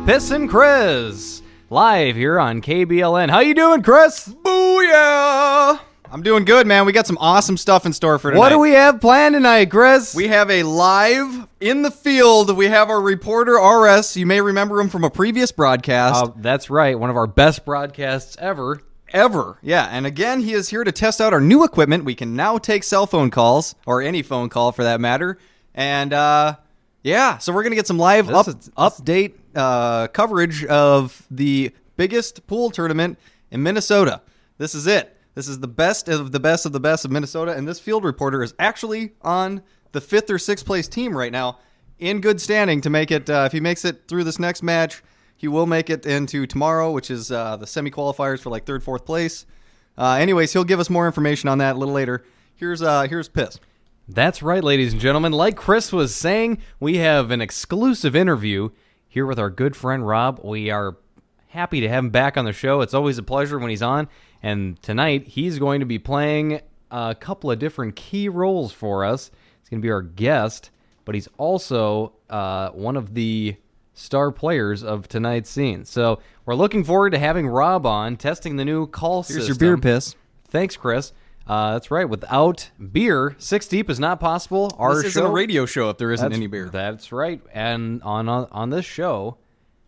Piss and Chris, live here on KBLN. How you doing, Chris? Booyah! I'm doing good, man. We got some awesome stuff in store for tonight. What do we have planned tonight, Chris? We have a live in the field. We have our reporter, RS. You may remember him from a previous broadcast. That's right. One of our best broadcasts ever. Yeah. And again, he is here to test out our new equipment. We can now take cell phone calls, or any phone call for that matter. And, yeah, so we're going to get some live update coverage of the biggest pool tournament in Minnesota. This is it. This is the best of the best of the best of Minnesota, and this field reporter is actually on the 5th or 6th place team right now, in good standing to make it. If he makes it through this next match, he will make it into tomorrow, which is the semi-qualifiers for like 3rd, 4th place. Anyways, he'll give us more information on that a little later. Here's Piss. That's right, ladies and gentlemen. Like Chris was saying, we have an exclusive interview here with our good friend Rob. We are happy to have him back on the show. It's always a pleasure when he's on. And tonight, he's going to be playing a couple of different key roles for us. He's going to be our guest, but he's also one of the star players of tonight's scene. So we're looking forward to having Rob on, testing the new call system. Here's your beer, Piss. Thanks, Chris. That's right. Without beer, 6 Deep is not possible. This isn't a radio show if there isn't any beer. That's right. And on this show,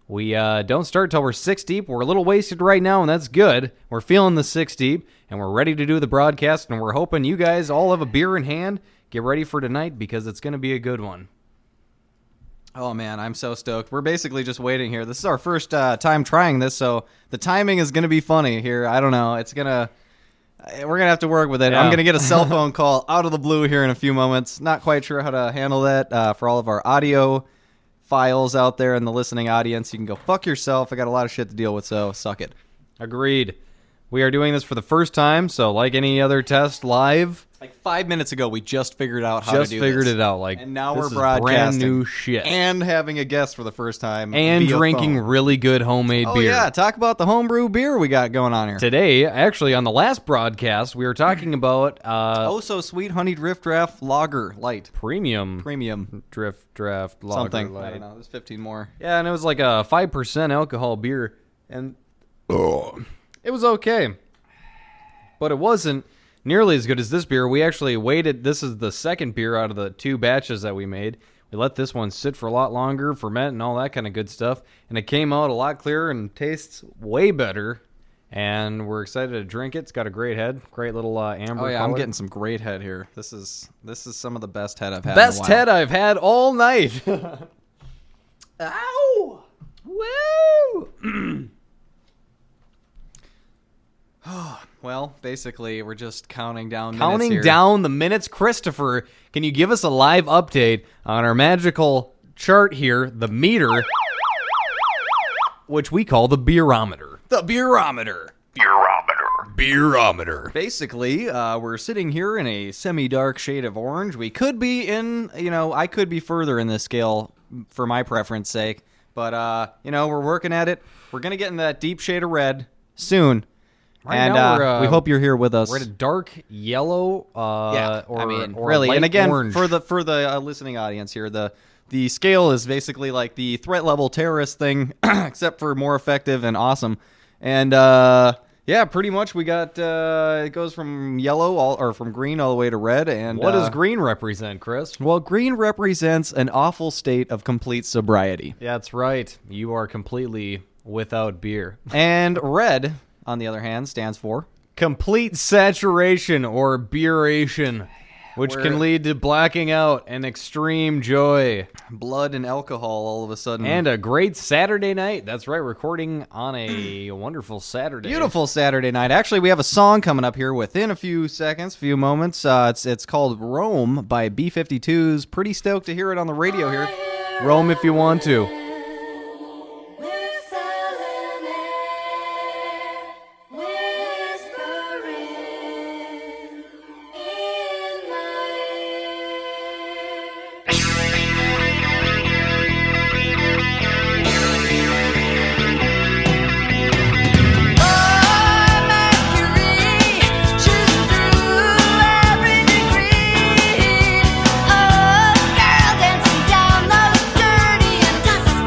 we don't start till we're 6 deep. We're a little wasted right now, and that's good. We're feeling the 6 deep, and we're ready to do the broadcast, and we're hoping you guys all have a beer in hand. Get ready for tonight because it's going to be a good one. Oh, man, I'm so stoked. We're basically just waiting here. This is our first time trying this, so the timing is going to be funny here. I don't know. We're going to have to work with it. Yeah. I'm going to get a cell phone call out of the blue here in a few moments. Not quite sure how to handle that for all of our audio files out there in the listening audience. You can go fuck yourself. I got a lot of shit to deal with, so suck it. Agreed. We are doing this for the first time, so like any other test live. Like 5 minutes ago, we just figured out how to do this. Just figured it out. And now this we're broadcasting. Brand new shit. And having a guest for the first time. And drinking really good homemade beer. Oh, yeah. Talk about the homebrew beer we got going on here. Today, actually, on the last broadcast, we were talking about... So sweet honey drift draft lager light. Premium drift draft lager something. Light. I don't know. There's 15 more. Yeah, and it was like a 5% alcohol beer. And it was okay. But it wasn't nearly as good as this beer. We actually waited. This is the second beer out of the 2 batches that we made. We let this one sit for a lot longer, ferment, and all that kind of good stuff. And it came out a lot clearer and tastes way better. And we're excited to drink it. It's got a great head, great little amber. Oh yeah, color. I'm getting some great head here. This is some of the best head I've had. Best in a while. head I've had all night. Ow! Woo! Well, basically, we're just counting down the minutes. Christopher, can you give us a live update on our magical chart here, the meter, which we call the beerometer? The beerometer. Basically, we're sitting here in a semi-dark shade of orange. We could be I could be further in this scale for my preference sake. But, we're working at it. We're going to get in that deep shade of red soon. Right and now we hope you're here with us. We're at a dark yellow, or really. And again, orange. for the listening audience here, the scale is basically like the threat level terrorist thing, except for more effective and awesome. And pretty much we got it goes from yellow from green all the way to red. And what does green represent, Chris? Well, green represents an awful state of complete sobriety. Yeah, that's right. You are completely without beer. And red, on the other hand, stands for complete saturation or beeration. which Where can lead to blacking out and extreme joy. blood and alcohol all of a sudden. And a great Saturday night. That's right, recording on a wonderful Saturday. Beautiful Saturday night. Actually, we have a song coming up here within a few seconds, few moments. It's called Rome by B-52s. Pretty stoked to hear it on the radio here. Roam if you want to. Down those dirty and dusty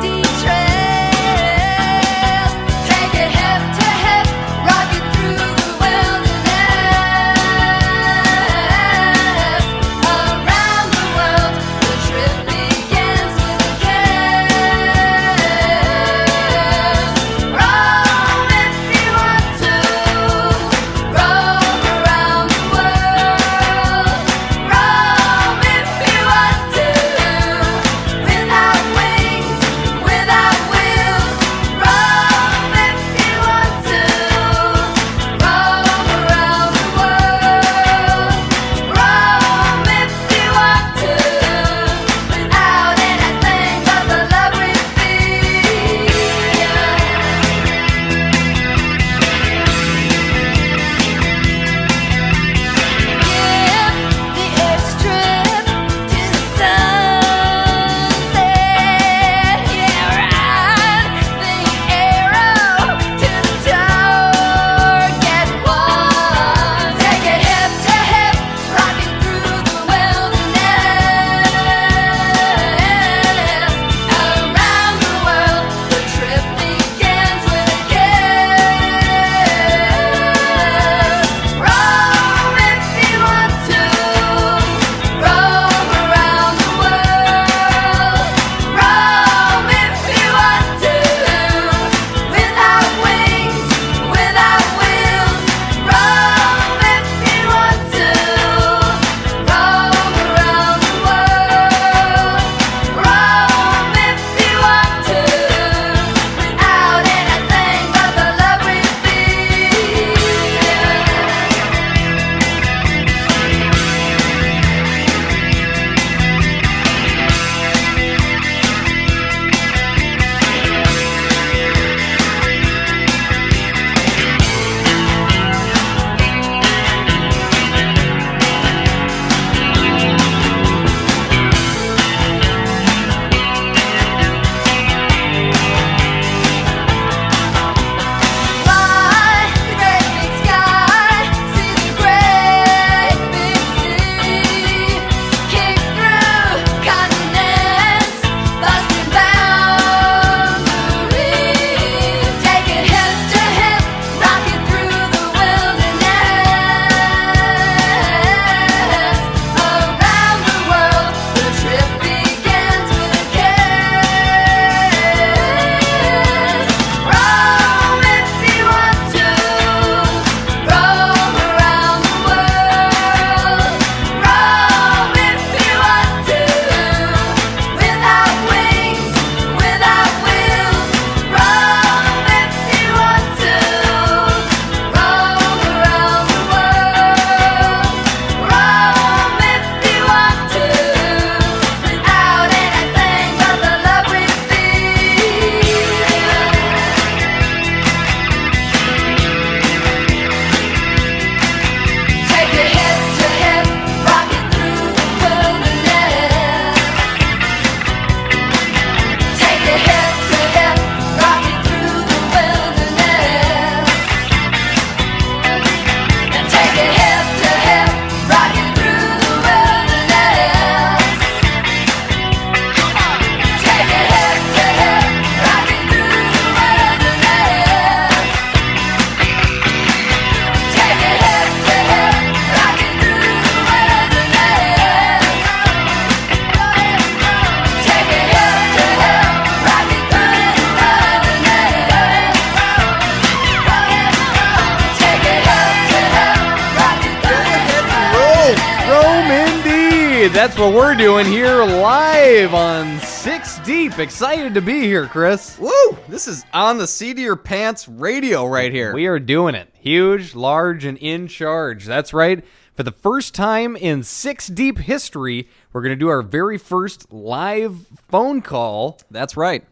Indeed, that's what we're doing here live on Six Deep. Excited to be here, Chris. Woo! This is on the seat of your pants radio right here. We are doing it. Huge, large, and in charge. That's right. For the first time in Six Deep history, we're going to do our very first live phone call. That's right.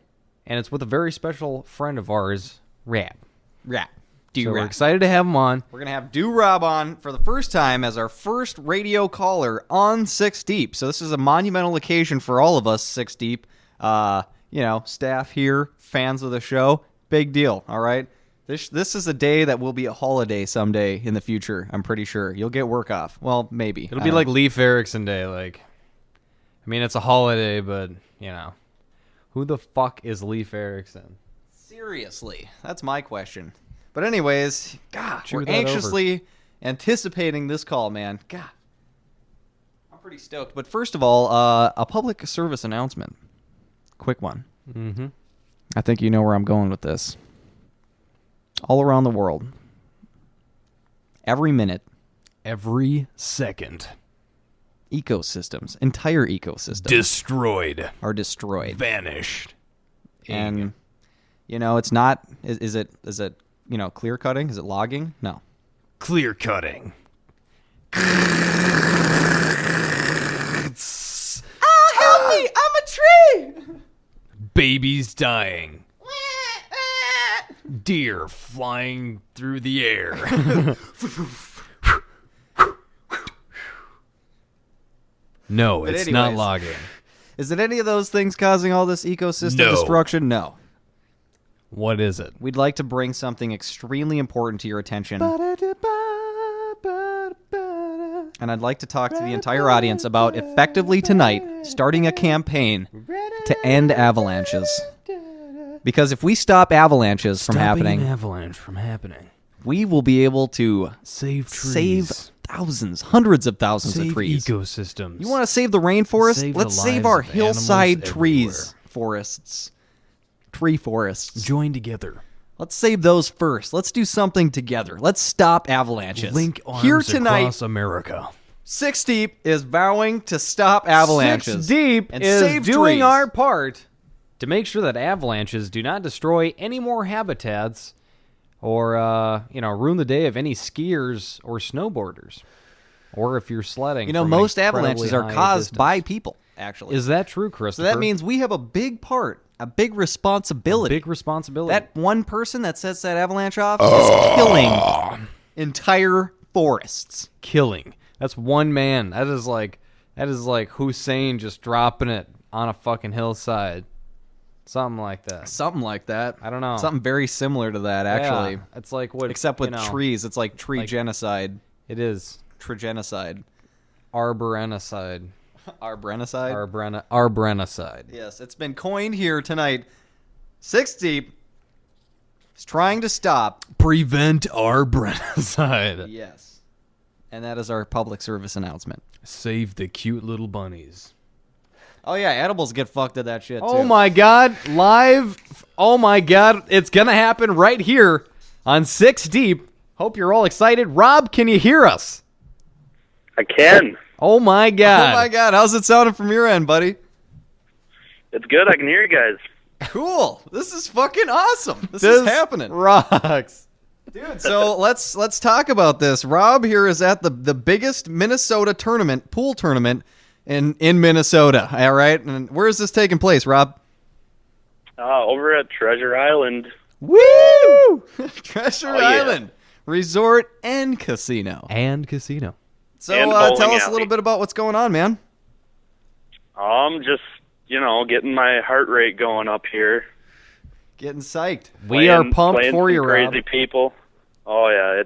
And it's with a very special friend of ours, Rab. Yeah. So we're excited to have him on. We're going to have Do-Rob on for the first time as our first radio caller on Six Deep. So this is a monumental occasion for all of us, Six Deep. Staff here, fans of the show. Big deal, all right? This is a day that will be a holiday someday in the future, I'm pretty sure. You'll get work off. Well, maybe. It'll be like Leif Erikson Day. It's a holiday, but, who the fuck is Leif Erikson? Seriously, that's my question. But anyways, God, Chew we're that anxiously anticipating this call, man. God, I'm pretty stoked. But first of all, a public service announcement. Quick one. Mm-hmm. I think you know where I'm going with this. All around the world, every minute, Every second. ecosystems, entire ecosystems, Destroyed. are destroyed. Vanished. And it's not. Is it clear cutting? Is it logging? No. Clear cutting. Help me! I'm a tree. Babies dying. Deer flying through the air. No, But it's not anyways. logging. Is it any of those things causing all this ecosystem No. destruction? No. What is it? We'd like to bring something extremely important to your attention. And I'd like to talk to the entire audience about effectively tonight starting a campaign to end avalanches. Because if we stop avalanches from happening, Stopping an avalanche from happening. we will be able to Save trees. save thousands, hundreds of thousands Save of trees. ecosystems. You want to save the rainforest? Save the Let's save lives our of hillside animals trees, everywhere. forests, tree forests. join together. Let's save those first. Let's do something together. Let's stop avalanches. Link arms Here tonight, across America. Six Deep is vowing to stop avalanches. Six Deep and is save doing trees. our part to make sure that avalanches do not destroy any more habitats or, ruin the day of any skiers or snowboarders. Or if you're sledding. from an most incredibly avalanches are high caused distance. by people, actually. Is that true, So Christopher? that means we have a big part, a big responsibility. big responsibility. That one person that sets that avalanche off is killing entire forests. killing. That's one man. That is like Hussein just dropping it on a fucking hillside. Something like that. Something like that. I don't know. Something very similar to that, actually. Yeah, it's like what Except with you know, trees. It's like tree genocide. It is Trigenocide. arborenocide. Arbrenocide? Arborenocide. Yes, it's been coined here tonight. Six Deep is trying to stop. Prevent arborenocide. Yes. And that is our public service announcement. Save the cute little bunnies. Oh, yeah, edibles get fucked at that shit, too. Oh my god, live. Oh my god, it's going to happen right here on Six Deep. Hope you're all excited. Rob, can you hear us? I can. Oh my god. Oh, my God. How's it sounding from your end, buddy? It's good. I can hear you guys. Cool. This is fucking awesome. This is happening. Rocks. Dude, so let's talk about this. Rob here is at the biggest Minnesota pool tournament in Minnesota. All right, and where is this taking place, Rob? Over at Treasure Island. Woo! Treasure Oh, yeah. Island Resort and Casino. And casino. So And bowling tell us a alley. little bit about what's going on, man. Just getting my heart rate going up here. Getting psyched. We are Playing- pumped playing for some you, Rob. crazy people. Oh yeah,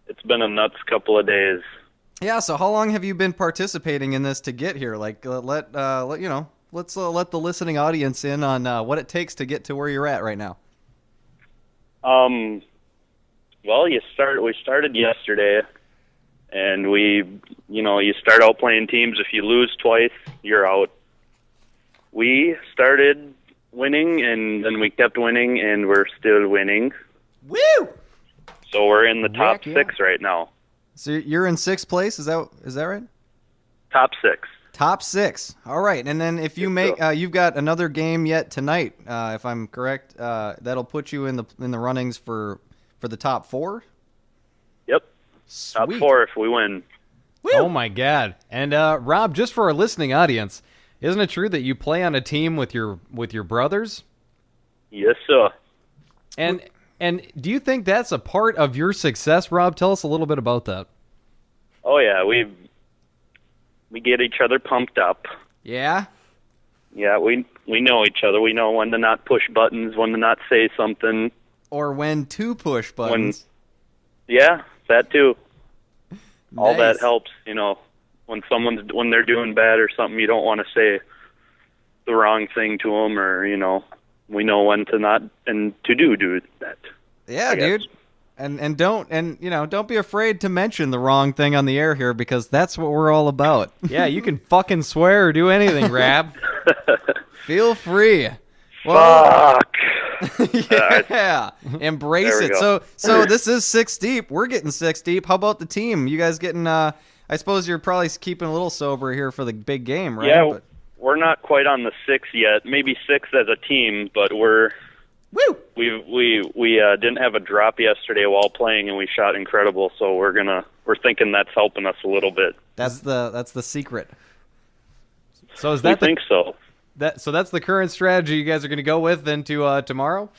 it's been a nuts couple of days. Yeah. So how long have you been participating in this to get here? Like, let's let the listening audience in on what it takes to get to where you're at right now. Well, we started yesterday, and you start out playing teams. If you lose twice, you're out. We started winning, and then we kept winning, and we're still winning. Woo! So we're in the top Heck yeah. 6 right now. So you're in sixth place. Is that right? Top 6. Top 6. All right, and then if you make, you've got another game yet tonight, if I'm correct. That'll put you in the runnings for the top 4. Yep. Sweet. Top 4 if we win. Woo! Oh my God! And Rob, just for our listening audience, isn't it true that you play on a team with your brothers? Yes, sir. And do you think that's a part of your success, Rob? Tell us a little bit about that. Oh yeah, we get each other pumped up. Yeah. Yeah, we know each other. We know when to not push buttons, when to not say something. Or when to push buttons. Yeah, that too. All Nice. that helps, when they're doing bad or something, you don't want to say the wrong thing to them, or we know when to not and to do that. Yeah, I guess. dude. And don't be afraid to mention the wrong thing on the air here, because that's what we're all about. Yeah, you can fucking swear or do anything, Rab. Feel free. Fuck. Yeah. Embrace There we it. go. So this is 6 deep. We're getting 6 deep. How about the team? You guys getting I suppose you're probably keeping a little sober here for the big game, right? Yeah, we're not quite on the 6 yet. Maybe 6 as a team, but Woo! we didn't have a drop yesterday while playing, and we shot incredible. So we're thinking that's helping us a little bit. That's the secret. So is We that think so. so that's the current strategy you guys are going to go with into tomorrow?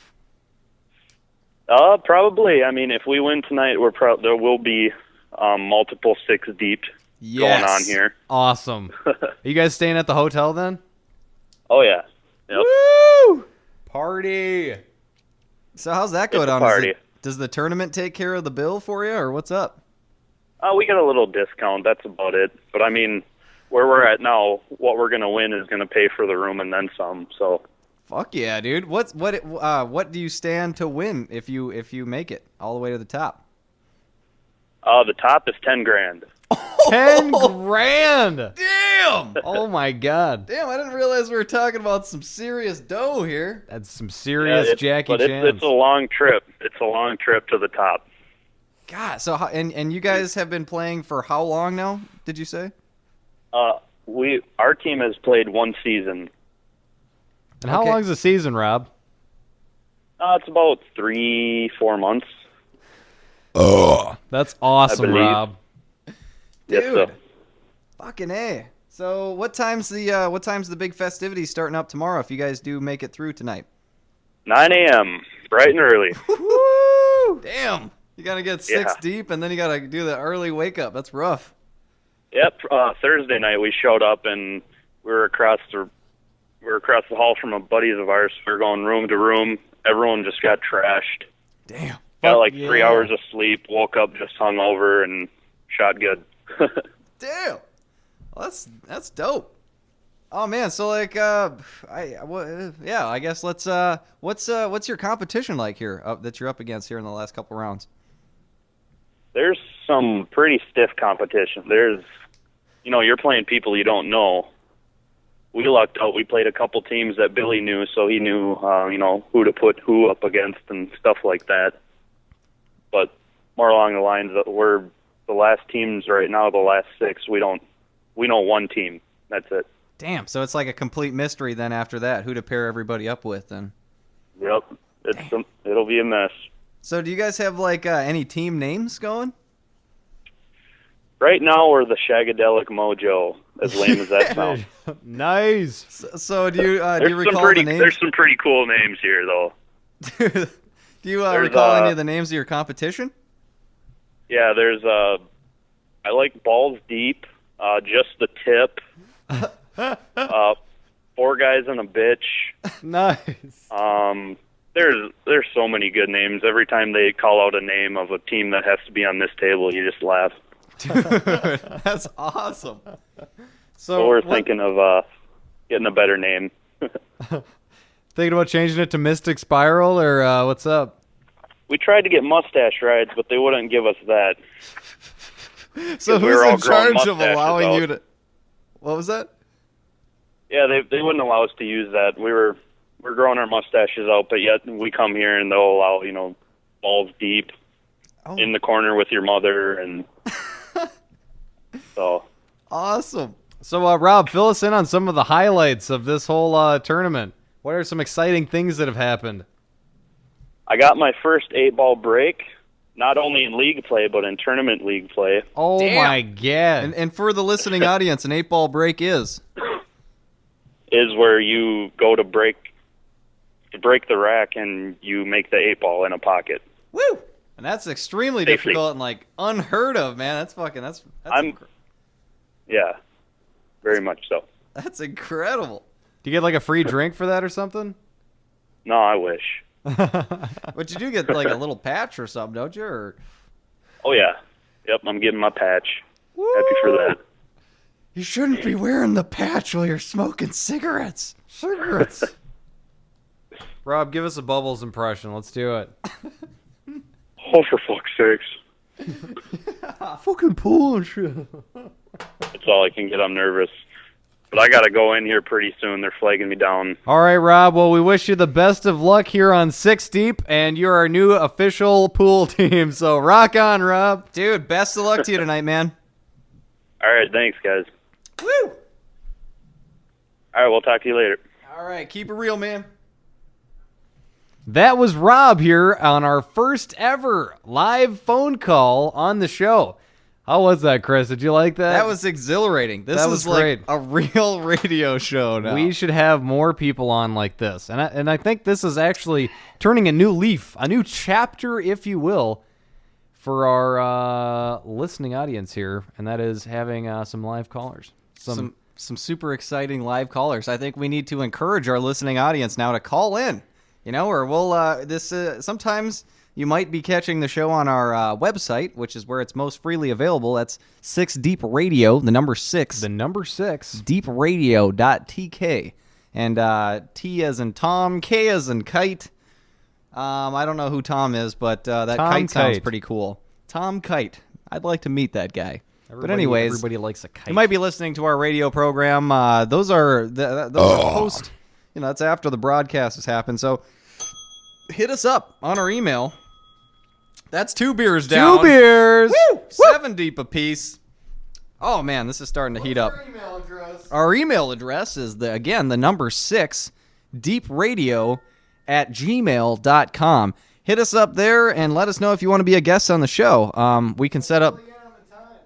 Probably. I mean, if we win tonight, there will be multiple 6 deep going on here. Awesome. Are you guys staying at the hotel then? Oh yeah. Yep. Woo! Party. So how's that go It's a down? party. Does the tournament take care of the bill for you, or what's up? We get a little discount. That's about it. But I mean, where we're at now, what we're gonna win is gonna pay for the room and then some. So. Fuck yeah, dude. What do you stand to win if you make it all the way to the top? The top is $10,000. 10 grand. Damn! Oh my God. Damn, I didn't realize we were talking about some serious dough here. That's some serious Jackie but Chan. it's a long trip. It's a long trip to the top. God, so and you guys have been playing for how long now, did you say? Our team has played 1 season. And how Okay. long's the season, Rob? It's about 3-4 months. That's awesome, believe. Rob. Yes, Dude. sir. Fucking A. So what time's the big festivity starting up tomorrow if you guys do make it through tonight? 9 a.m. bright and early. Woo! Damn. You gotta get 6 Yeah. deep and then you gotta do the early wake up. That's rough. Yep. Thursday night we showed up and we were across the hall from a buddies of ours. We were going room to room. Everyone just got trashed. Damn. Got like yeah. 3 hours of sleep. Woke up just hungover and shot good. Damn. Well, that's dope. Oh man, so like I guess let's what's your competition like here that you're up against here in the last couple rounds? There's some pretty stiff competition. You're playing people you don't know. We lucked out. We played a couple teams that Billy knew, so he knew, who to put who up against and stuff like that. But more along the lines that we're the last teams right now, the last 6. We know one team. That's it. Damn. So it's like a complete mystery then after that, who to pair everybody up with then. Yep. It'll be a mess. So do you guys have like any team names going? Right now, we're the Shagadelic Mojo, as lame as that sounds. Nice. So do you recall the names? There's some pretty cool names here, though. Do you recall any of the names of your competition? Yeah, there's I like Balls Deep, Just the Tip, 4 Guys and a Bitch. Nice. There's so many good names. Every time they call out a name of a team that has to be on this table, you just laugh. Dude, that's awesome. So we're thinking of getting a better name. Thinking about changing it to Mystic Spiral, or what's up? We tried to get mustache rides, but they wouldn't give us that. So we were who's all in growing charge of mustaches allowing out. you to? What was that? Yeah, they wouldn't allow us to use that. We're growing our mustaches out, but yet we come here and they'll allow Balls Deep in the corner with your mother, and so Awesome. So, Rob, fill us in on some of the highlights of this whole tournament. What are some exciting things that have happened? I got my first 8-ball break, not only in league play, but in tournament league play. Oh, Damn. my God. And for the listening audience, an 8-ball break is Where you go to break the rack and you make the 8-ball in a pocket. woo, and that's extremely Safely. difficult and like unheard of, man. That's Yeah, very much so. that's incredible. Do you get like a free drink for that or something? No, I wish. But you do get like a little patch or something, don't you? Or Oh, yeah. Yep, I'm getting my patch. Happy for that. you shouldn't be wearing the patch while you're smoking cigarettes. Cigarettes. Rob, give us a Bubbles impression. Let's do it. Oh, for fuck's sakes. Fucking punch. That's all I can get. I'm nervous. But I got to go in here pretty soon. They're flagging me down. All right, Rob. Well, we wish you the best of luck here on Six Deep, and you're our new official pool team. So rock on, Rob. Dude, best of luck to you tonight, man. All right, thanks, guys. Woo! All right, we'll talk to you later. All right, keep it real, man. That was Rob here on our first ever live phone call on the show. How was that, Chris? Did you like that? That was exhilarating. This That is was great. like a real radio show now. We should have more people on like this. And I think this is actually turning a new leaf, a new chapter, if you will, for our listening audience here, and that is having some live callers. some super exciting live callers. I think we need to encourage our listening audience now to call in. You know, or we'll sometimes you might be catching the show on our website, which is where it's most freely available. That's 6 Deep Radio, the number 6. The number 6. deepradio.tk. And T as in Tom, K as in Kite. I don't know who Tom is, but that Tom Kite sounds Kite. pretty cool. Tom Kite. I'd like to meet that guy. But anyways, everybody likes a kite. you might be listening to our radio program. Those are post. You know, that's after the broadcast has happened. So hit us up on our email. That's 2 beers down. 2 beers. Woo! 7 deep apiece. Oh man, this is starting to heat up. Our email address is the number 6 deepradio@gmail.com. Hit us up there and let us know if you want to be a guest on the show. We can set up.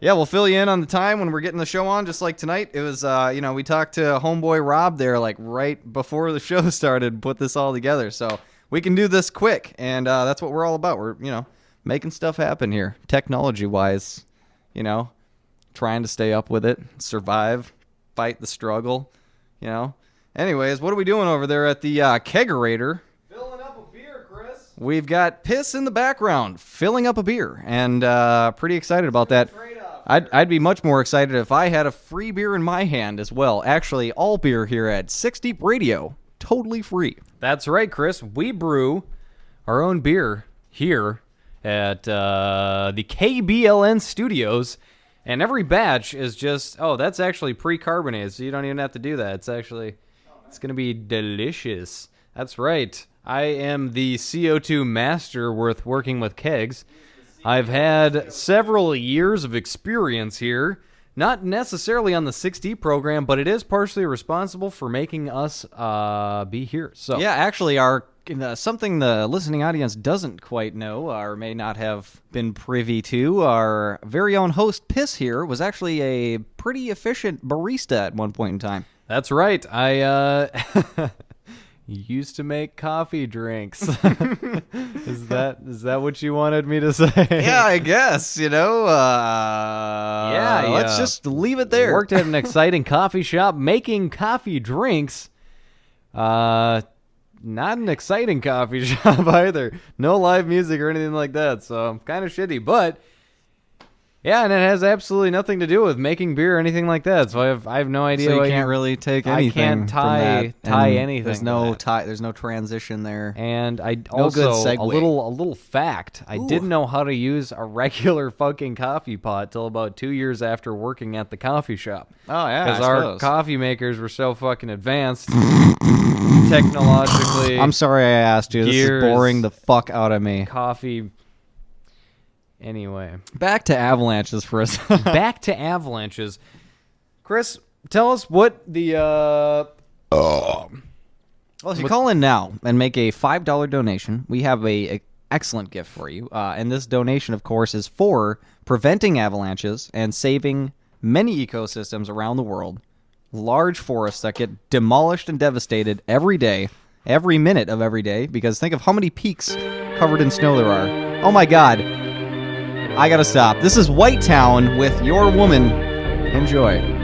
Yeah, we'll fill you in on the time when we're getting the show on, just like tonight. It was, we talked to homeboy Rob there, like right before the show started, and put this all together. So we can do this quick, and that's what we're all about. We're, making stuff happen here, technology-wise, trying to stay up with it, survive, fight the struggle, Anyways, what are we doing over there at the kegerator? Filling up a beer, Chris. We've got Piss in the background, filling up a beer, and pretty excited about that. I'd be much more excited if I had a free beer in my hand as well. Actually, all beer here at 6 Deep Radio, totally free. That's right, Chris. We brew our own beer here at the KBLN studios, and every batch is just, that's actually pre-carbonated, so you don't even have to do that. It's going to be delicious. That's right. I am the CO2 master with working with kegs. I've had several years of experience here, not necessarily on the 6D program, but it is partially responsible for making us be here. So Yeah, actually, our something the listening audience doesn't quite know or may not have been privy to, our very own host, Piss here, was actually a pretty efficient barista at one point in time. That's right. I used to make coffee drinks. Is that what you wanted me to say? Yeah, I guess, let's just leave it there. Worked at an exciting coffee shop making coffee drinks. Not an exciting coffee shop either. No live music or anything like that, so kind of shitty. But yeah, and it has absolutely nothing to do with making beer or anything like that. So I have no idea. So why you can't really take anything. I can't tie anything. There's to no that. tie. There's no transition there. And I good also segue. a little fact. I Ooh. didn't know how to use a regular fucking coffee pot till about 2 years after working at the coffee shop. Oh yeah, Because I our suppose. coffee makers were so fucking advanced technologically. I'm sorry I asked you. This Gears. is boring the fuck out of me. Coffee. Anyway, Back to avalanches for a second. back to avalanches. Chris, tell us what the Well, if you call in now and make a $5 donation, we have a excellent gift for you. And this donation, of course, is for preventing avalanches and saving many ecosystems around the world. Large forests that get demolished and devastated every day, every minute of every day, because think of how many peaks covered in snow there are. Oh my God. I gotta stop. This is White Town with Your Woman. Enjoy.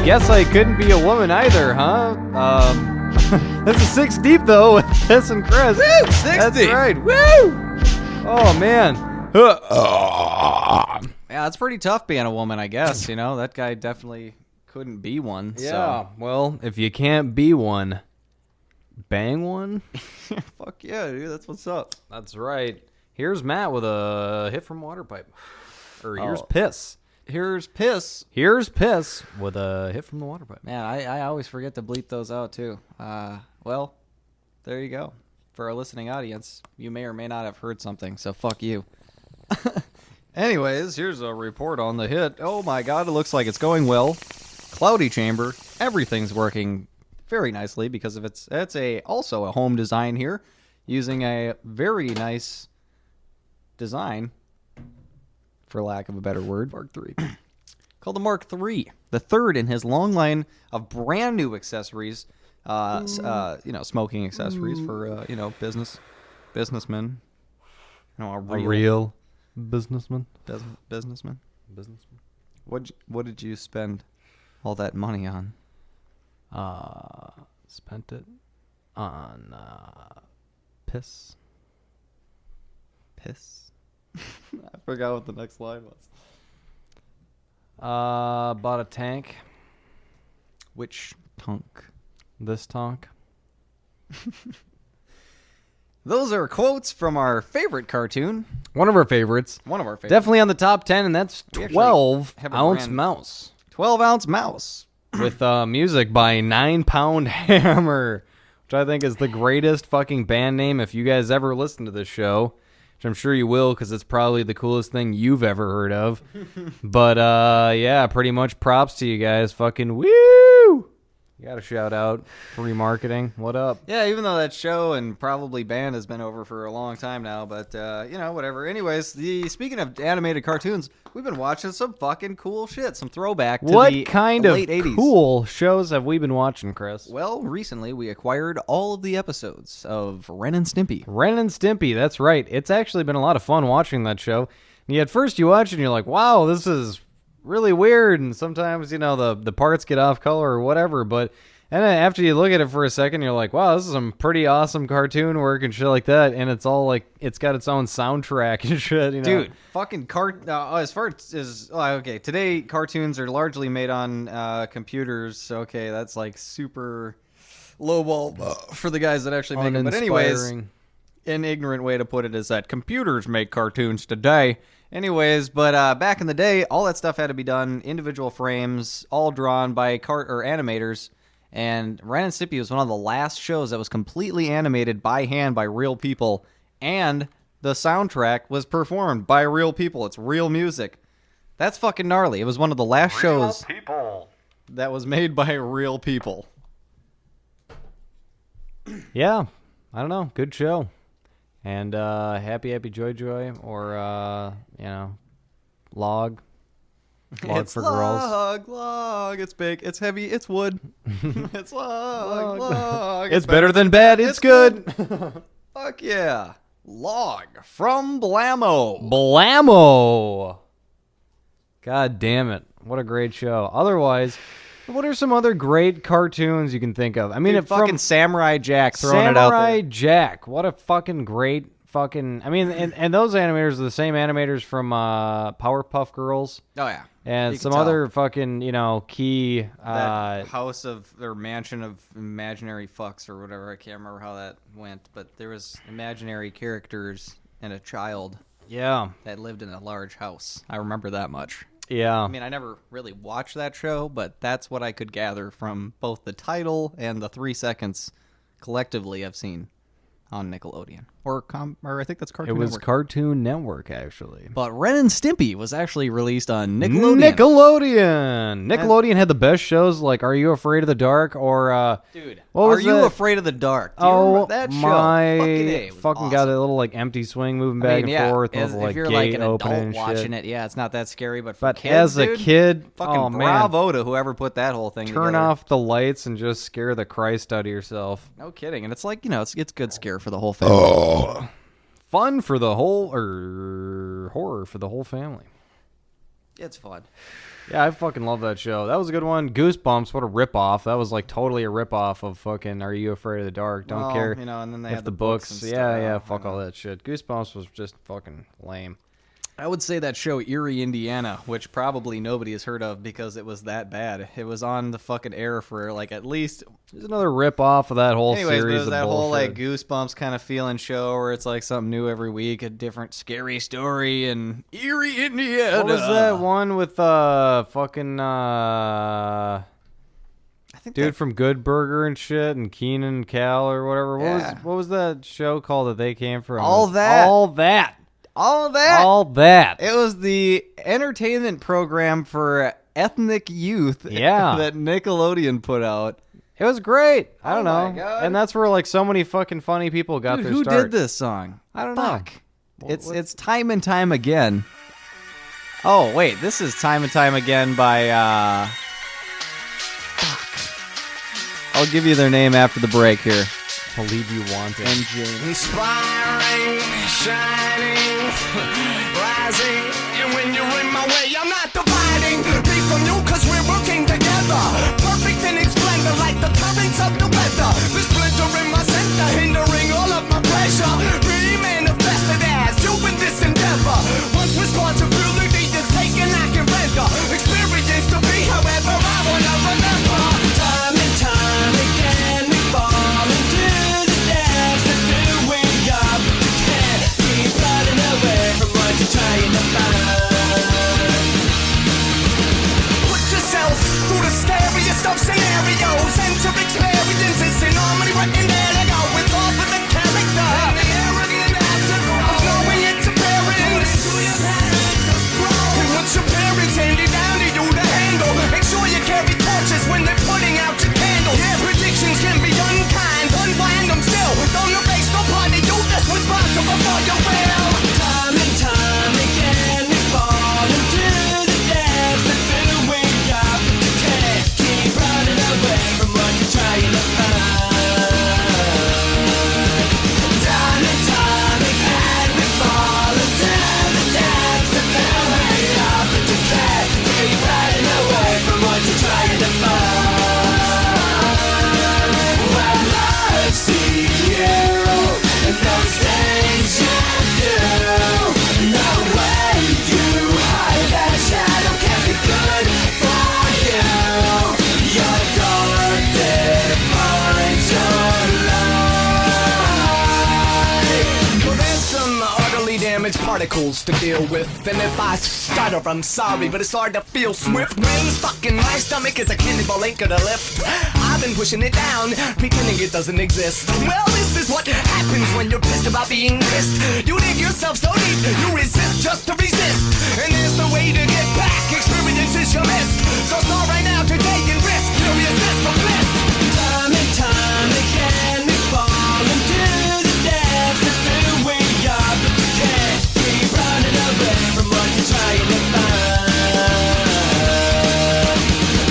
Guess I couldn't be a woman either, huh? This is 6 Deep, though, with Piss and Chris. Woo! 6 That's Deep. right. Woo! Oh, man. Yeah, it's pretty tough being a woman, I guess. You know, that guy definitely couldn't be one. Yeah, So. well, if you can't be one, bang one? Fuck yeah, dude. That's what's up. That's right. Here's Matt with a hit from Waterpipe. Or here's Oh. Piss. Here's Piss. Here's Piss with a hit from the water pipe. Man, I always forget to bleep those out, too. Well, there you go. For our listening audience, you may or may not have heard something, so fuck you. Anyways, here's a report on the hit. Oh my god, it looks like it's going well. Cloudy chamber. Everything's working very nicely because of it's also a home design here, using a very nice design, for lack of a better word, Mark III. Called the Mark III, the third in his long line of brand new accessories, smoking accessories for businessmen. A real businessman. Businessman. What did you spend all that money on? Spent it on piss. Piss. I forgot what the next line was. Bought a tank. Which tunk? This tonk. Those are quotes from our favorite cartoon. One of our favorites. Definitely on the top 10, and that's 12-ounce mouse. 12-ounce mouse. With music by 9 Pound Hammer, which I think is the greatest fucking band name if you guys ever listen to this show, which I'm sure you will because it's probably the coolest thing you've ever heard of. But, yeah, pretty much props to you guys. Fucking woo! You got a shout out. Free marketing. What up? Yeah, even though that show and probably band has been over for a long time now, but, whatever. Anyways, speaking of animated cartoons, we've been watching some fucking cool shit, some throwback to the what kind of late 80s. Cool shows have we been watching, Chris? Well, recently we acquired all of the episodes of Ren and Stimpy. Ren and Stimpy, that's right. It's actually been a lot of fun watching that show. And at first you watch it and you're like, wow, this is really weird, and sometimes the parts get off color or whatever, but and then after you look at it for a second you're like, wow, this is some pretty awesome cartoon work and shit like that, and it's all like it's got its own soundtrack and shit, dude. Fucking as far as today cartoons are largely made on computers, so okay, that's like super lowball for the guys that actually make it. But anyways, an ignorant way to put it is that computers make cartoons today. Anyways, but back in the day, all that stuff had to be done, individual frames, all drawn by animators. And Ren and Stimpy was one of the last shows that was completely animated by hand by real people. And the soundtrack was performed by real people. It's real music. That's fucking gnarly. It was one of the last shows that was made by real people. Yeah, I don't know. Good show. And happy joy or log it's for log. It's big, it's heavy, it's wood. It's log. It's better than bad, it's good. Fuck yeah. Log from Blammo. God damn it, what a great show. Otherwise, what are some other great cartoons you can think of? I mean, fucking Samurai Jack throwing it out there. Samurai Jack, what a fucking great fucking... I mean, and those animators are the same animators from Powerpuff Girls. Oh, yeah. And some other fucking, key... that house or mansion of imaginary fucks or whatever. I can't remember how that went, but there was imaginary characters and a child. Yeah. That lived in a large house. I remember that much. Yeah. I mean, I never really watched that show, but that's what I could gather from both the title and the 3 seconds collectively I've seen on Nickelodeon. Or I think that's Cartoon Network. It was Cartoon Network, actually. But Ren and Stimpy was actually released on Nickelodeon. Nickelodeon had the best shows, like Are You Afraid of the Dark? Or, dude, Are You Afraid of the Dark? Do you remember that show? Fucking got that little, like, empty swing moving back and forth. If like, you're like an adult and watching shit. it, yeah, it's not that scary. But for kids, as a kid, fucking bravo to whoever put that whole thing together. Turn off the lights and just scare the Christ out of yourself. No kidding. And it's like, it's good scare for the whole family. Fun for the whole, or horror for the whole family. It's fun. Yeah, I fucking love that show. That was a good one. Goosebumps, what a ripoff. That was like totally a ripoff of fucking Are You Afraid of the Dark? Don't care. And then they if had the books. and Yeah, stuff. fuck all that shit. Goosebumps was just fucking lame. I would say that show Erie, Indiana, which probably nobody has heard of because it was that bad. It was on the fucking air for like at least. There's another rip off of that whole Anyways, but it series was of that whole like bullshit. Goosebumps kind of feeling show where it's like something new every week, a different scary story in Erie, Indiana. What was that one with fucking I think dude from Good Burger and shit and Keenan and Cal or whatever? Yeah. What was that show called that they came from? All that. All that. all that. All that. It was the entertainment program for ethnic youth Yeah. that Nickelodeon put out. It was great. I don't Oh know. my God. And that's where like so many fucking funny people got Dude, their who start. did this song? I don't know. Fuck. It's Time and Time Again. Oh, wait. This is Time and Time Again by, fuck. I'll give you their name after the break here. Believe you want it. And Jane. Inspiring, shining, rising. And when you're in my way, I'm not dividing me from you, cause we're working together. Perfect and splendor like the currents of the weather. The splinter in my center, hindering all of my pressure. Be manifested as you in this endeavor. Once responsibility is taken, I can render. Experience to be however I wanna remember. Time and time again, we fall into the depths of doing up. Can't keep running away from what you're trying to find. Put yourself through the scariest of scenarios. Enter experiences in harmony, written there to go. It's all for the character. And the arrogant afterglow of knowing it's apparent. And what your parents handed down to you to handle. Make sure you carry torches when they're putting out your candles. Yeah, predictions can be unkind. Unwind them still. Don't erase no part of you that's responsible for your will. Time and time again, we fall into the depths of doing up. You can't keep running away from what you're trying to find. Time and time again, we fall into the depths of doing up. You can't keep running away from what you're trying to find. Well, I see you and those things you do. No way you hide that shadow can be good for you. Your dark defines your light. Well, there's some utterly damaged particles to deal with. And if I stutter, I'm sorry, but it's hard to feel swift. When stuck in my stomach is a cannibal anchor to lift. I've been pushing it down, pretending it doesn't exist. Well, this is what happens when you're pissed about being pissed. You dig yourself so deep, you resist just to resist. And there's no way to get back, experiences you missed. So start right now today and risk curiousness for bliss. Time and time again, we fall into the depths of doing up. But you can't keep running away from what you're trying to find.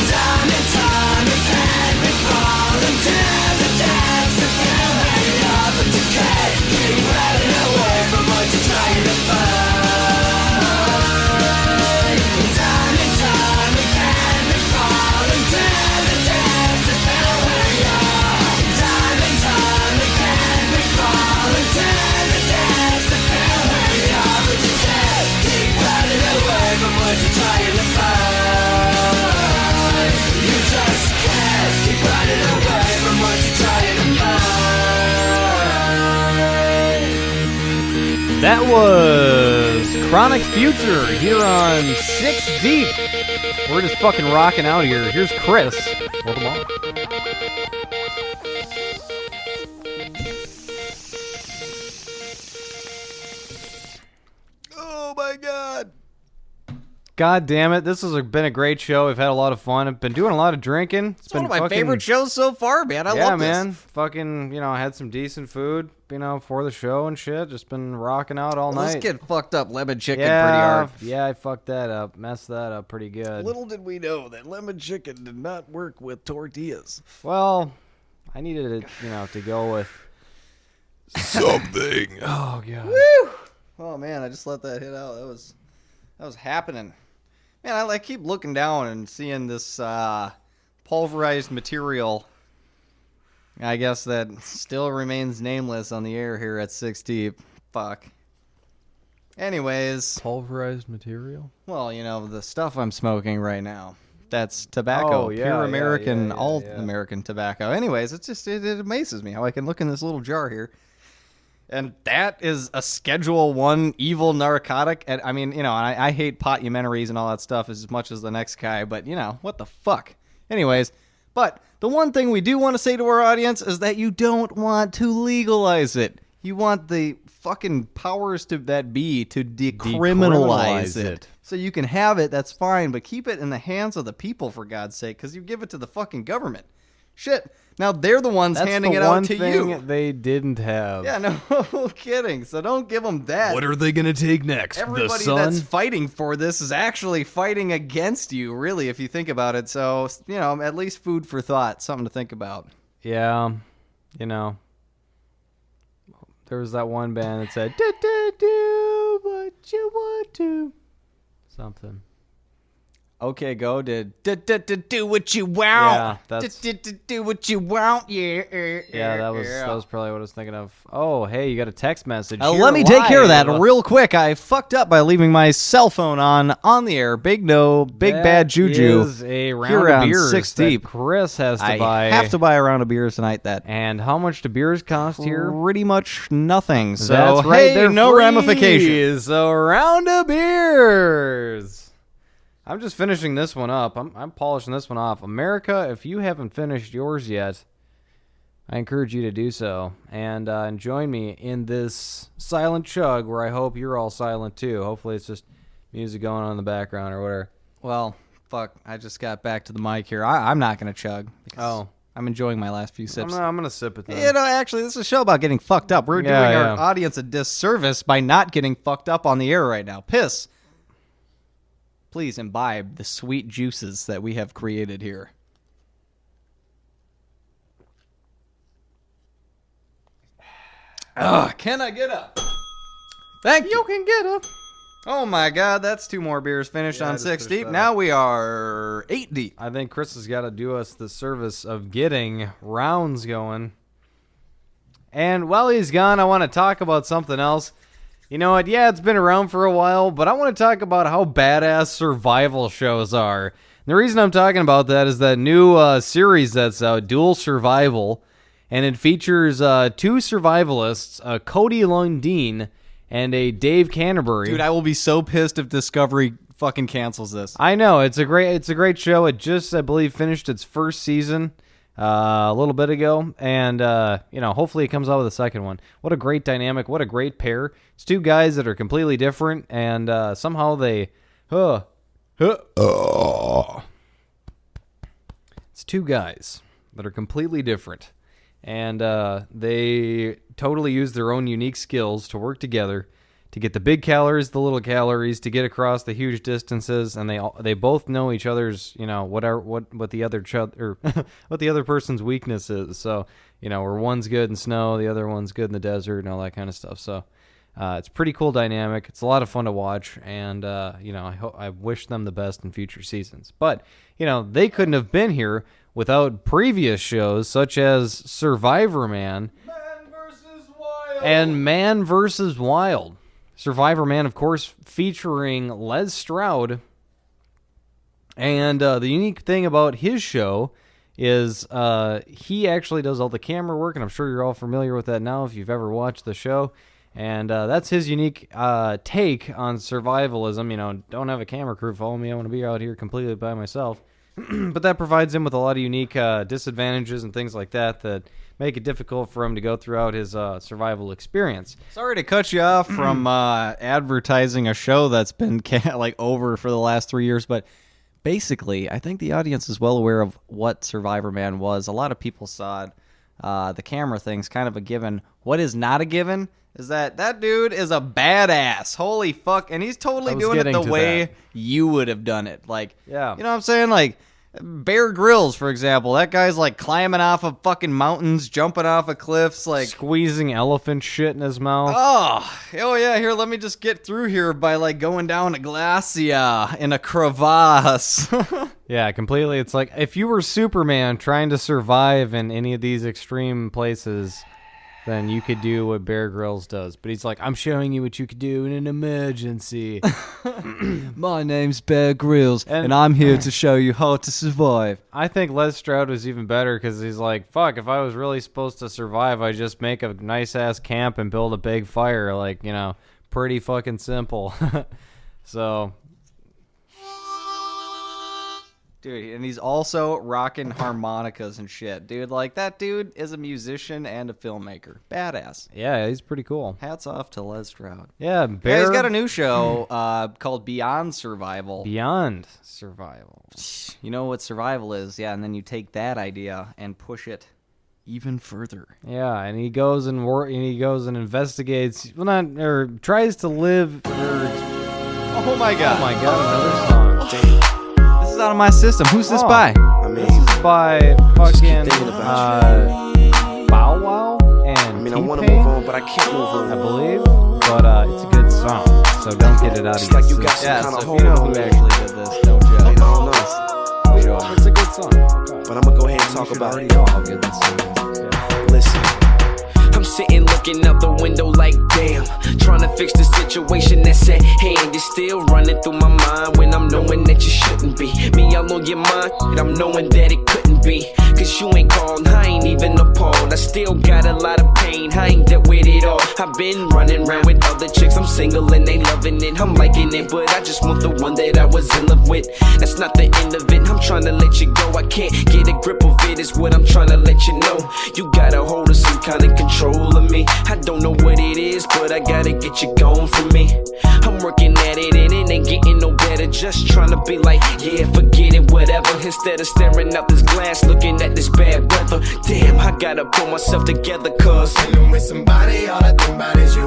Time and time again, we fall into the depths of doing up. But you can't keep running away from what you're trying to find. Time and time again, we fall into the depths of doing up. Time and time again, we fall into the depths of doing up. But you can't keep running away from what you're trying to find. You just can't keep running away from what you're trying to find. That was Chronic Future here on 6 Deep. We're just fucking rocking out here. Here's Chris. Welcome on. Oh, my God. God damn it. This has been a great show. We've had a lot of fun. I've been doing a lot of drinking. It's one of my favorite shows so far, man. I Yeah, love this. man. Fucking, I had some decent food, for the show and shit. Just been rocking out all Well, night. this kid fucked up lemon chicken yeah, pretty hard. Yeah, I fucked that up. Messed that up pretty good. Little did we know that lemon chicken did not work with tortillas. Well, I needed it, to go with Something. Oh god. Woo! Oh man, I just let that hit out. That was happening. Man, I keep looking down and seeing this pulverized material. I guess that still remains nameless on the air here at 6 Deep. Fuck. Anyways, Pulverized material? well, the stuff I'm smoking right now. That's tobacco, Oh, yeah, pure yeah, American, yeah, all yeah. American tobacco. Anyways, it's just it amazes me how I can look in this little jar here, and that is a Schedule 1 evil narcotic. And I mean, I hate potumentaries and all that stuff as much as the next guy, but what the fuck. Anyways, but the one thing we do want to say to our audience is that you don't want to legalize it. You want the fucking powers that be to decriminalize it. So you can have it, that's fine, but keep it in the hands of the people, for God's sake, because you give it to the fucking government. Shit. Now they're the ones handing it out to you. They didn't have. Yeah, no kidding. So don't give them that. What are they going to take next? Everybody that's fighting for this is actually fighting against you, really, if you think about it. So, at least food for thought, something to think about. Yeah, there was that one band that said, do what you want to. Something. Okay, go to do what you want. Yeah, that's... Do what you want. Yeah. Yeah, that was probably what I was thinking of. Oh, hey, you got a text message. Let me take care of that real quick. I fucked up by leaving my cell phone on the air. Big bad juju. Is a round Here of on beers 6 that deep. Chris has to I buy. have to buy a round of beers tonight. And how much do beers cost here? Pretty much nothing. So That's right. hey, They're no free. ramifications. So a round of beers. I'm just finishing this one up. I'm polishing this one off. America, if you haven't finished yours yet, I encourage you to do so. And join me in this silent chug where I hope you're all silent too. Hopefully it's just music going on in the background or whatever. Well, fuck. I just got back to the mic here. I'm not going to chug. Oh. I'm enjoying my last few sips. I'm going to sip it then. Actually, this is a show about getting fucked up. We're doing our audience a disservice by not getting fucked up on the air right now. Piss. Please imbibe the sweet juices that we have created here. Can I get up? Thank you. You can get up. Oh my God, that's 2 more beers finished Yeah, I on just 6 finished deep. that. Now we are 8 deep. I think Chris has got to do us the service of getting rounds going. And while he's gone, I want to talk about something else. You know what? Yeah, it's been around for a while, but I want to talk about how badass survival shows are. And the reason I'm talking about that is that new series that's out, Dual Survival, and it features 2 survivalists, Cody Lundin and a Dave Canterbury. Dude, I will be so pissed if Discovery fucking cancels this. I know, it's a great show. It just, I believe, finished its first season a little bit ago, and hopefully it comes out with a second one. What a great dynamic, what a great pair. It's 2 guys that are completely different, and somehow they it's 2 guys that are completely different, and they totally use their own unique skills to work together to get the big calories, the little calories, to get across the huge distances, and they both know each other's, what the other person's weakness is. So, where one's good in snow, the other one's good in the desert, and all that kind of stuff. So, it's a pretty cool dynamic. It's a lot of fun to watch, and I wish them the best in future seasons. But they couldn't have been here without previous shows such as Survivor Man and Man vs. Wild. Survivor Man, of course, featuring Les Stroud. And the unique thing about his show is he actually does all the camera work, and I'm sure you're all familiar with that now if you've ever watched the show. And that's his unique take on survivalism. Don't have a camera crew follow me. I want to be out here completely by myself. But that provides him with a lot of unique disadvantages and things like that make it difficult for him to go throughout his survival experience. Sorry to cut you off from advertising a show that's been over for the last 3 years, but basically, I think the audience is well aware of what Survivor Man was. A lot of people saw it. The camera thing's kind of a given. What is not a given is that dude is a badass. Holy fuck. And he's totally doing it the way you would have done it. Yeah. You know what I'm saying? Like, Bear Grylls, for example. That guy's climbing off of fucking mountains, jumping off of cliffs, squeezing elephant shit in his mouth. Oh yeah, here, let me just get through here by going down a glacier in a crevasse. Yeah, completely. It's like if you were Superman trying to survive in any of these extreme places, then you could do what Bear Grylls does. But he's like, I'm showing you what you could do in an emergency. My name's Bear Grylls, and I'm here to show you how to survive. I think Les Stroud was even better because he's like, fuck, if I was really supposed to survive, I'd just make a nice-ass camp and build a big fire. Like, pretty fucking simple. So... Dude, and he's also rocking harmonicas and shit. Dude, like, that dude is a musician and a filmmaker. Badass. Yeah, he's pretty cool. Hats off to Les Stroud. Yeah, Yeah, he's got a new show called Beyond Survival. Beyond Survival. You know what survival is, yeah, and then you take that idea and push it even further. Yeah, and he goes and investigates, tries to live. Oh my god. Oh my god, another song. Damn. This is out of my system. Who's this by? This is by fucking Bow Wow and I want to move on, but I can't move on. I believe, but it's a good song, so don't get it out of It's your like you got system. some Yeah, kind so of if you know hold who on me. actually did this, don't judge. I don't know. It's a good song. Okay. But I'm gonna go ahead and talk You should about already it. know how good this song is. Yeah. Listen. I'm sitting looking out the window like damn, trying to fix the situation that's at hand. It's still running through my mind when I'm knowing that you shouldn't be. Me all on your mind, and I'm knowing that it couldn't be. Cause you ain't called, I ain't even appalled. I still got a lot of pain, I ain't dealt with it all. I've been running around with other chicks, I'm single and they loving it. I'm liking it, but I just want the one that I was in love with. That's not the end of it, I'm trying to let you go. I can't get a grip of it, is what I'm trying to let you know. You got a hold of some kind of control of me. I don't know what it is, but I gotta get you gone from me. I'm working at it and it ain't getting no better. Just trying to be like, yeah, forget it, whatever. Instead of staring out this glass, looking at this bad weather. Damn, I gotta pull myself together, cause When I'm with somebody, all I think about is you.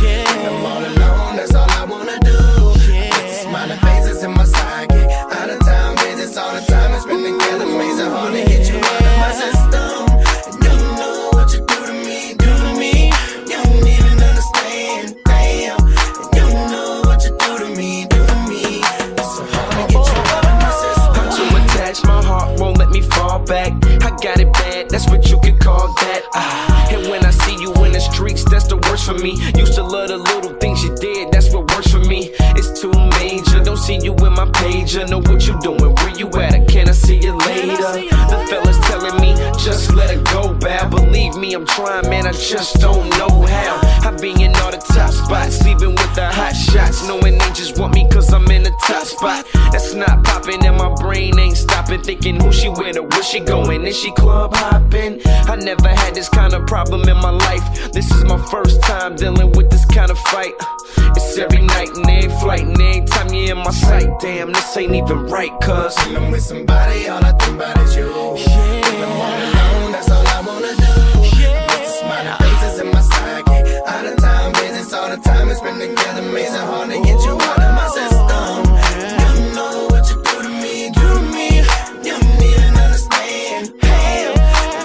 yeah. When I'm all alone, that's all I wanna do. It's the smiling faces in my sidekick. Out of town visits all the time. It's been together, amazing, hard to get you out of my system. And you know what you do to me, do to me. You don't even understand, damn. And you know what you do to me, do to me. It's so hard to get you out of my system. I'm too attached, my heart won't let me fall back. I got it bad, that's what you could call that. And when I see you in the streets, that's the worst for me. Used to love the little things you did, that's what works for me. It's too major, don't see you in my page. I know what you doing, where you at, can I see you later? The fellas telling me, just let it go, bad. Believe me, I'm trying, man, I just don't know how. I be in all the top spots, sleeping with the hot shots, knowing they just want me cause I'm in the top spot. That's not popping and my brain ain't stopping, thinking who she with or where she going, is she club hopping? I never had this kind of problem in my life. This is my first time dealing with this kind of fight. It's every night and every flight and every time you're in my sight. Damn, this ain't even right, cause When I'm with somebody, all I think about is you. When I'm all alone, that's all I wanna do. It's the smiling faces in my sidekick. Out of town visits all the time. It's been together, amazing, hard to get you out of my system. You know what you do to me, do to me. You don't even understand, damn.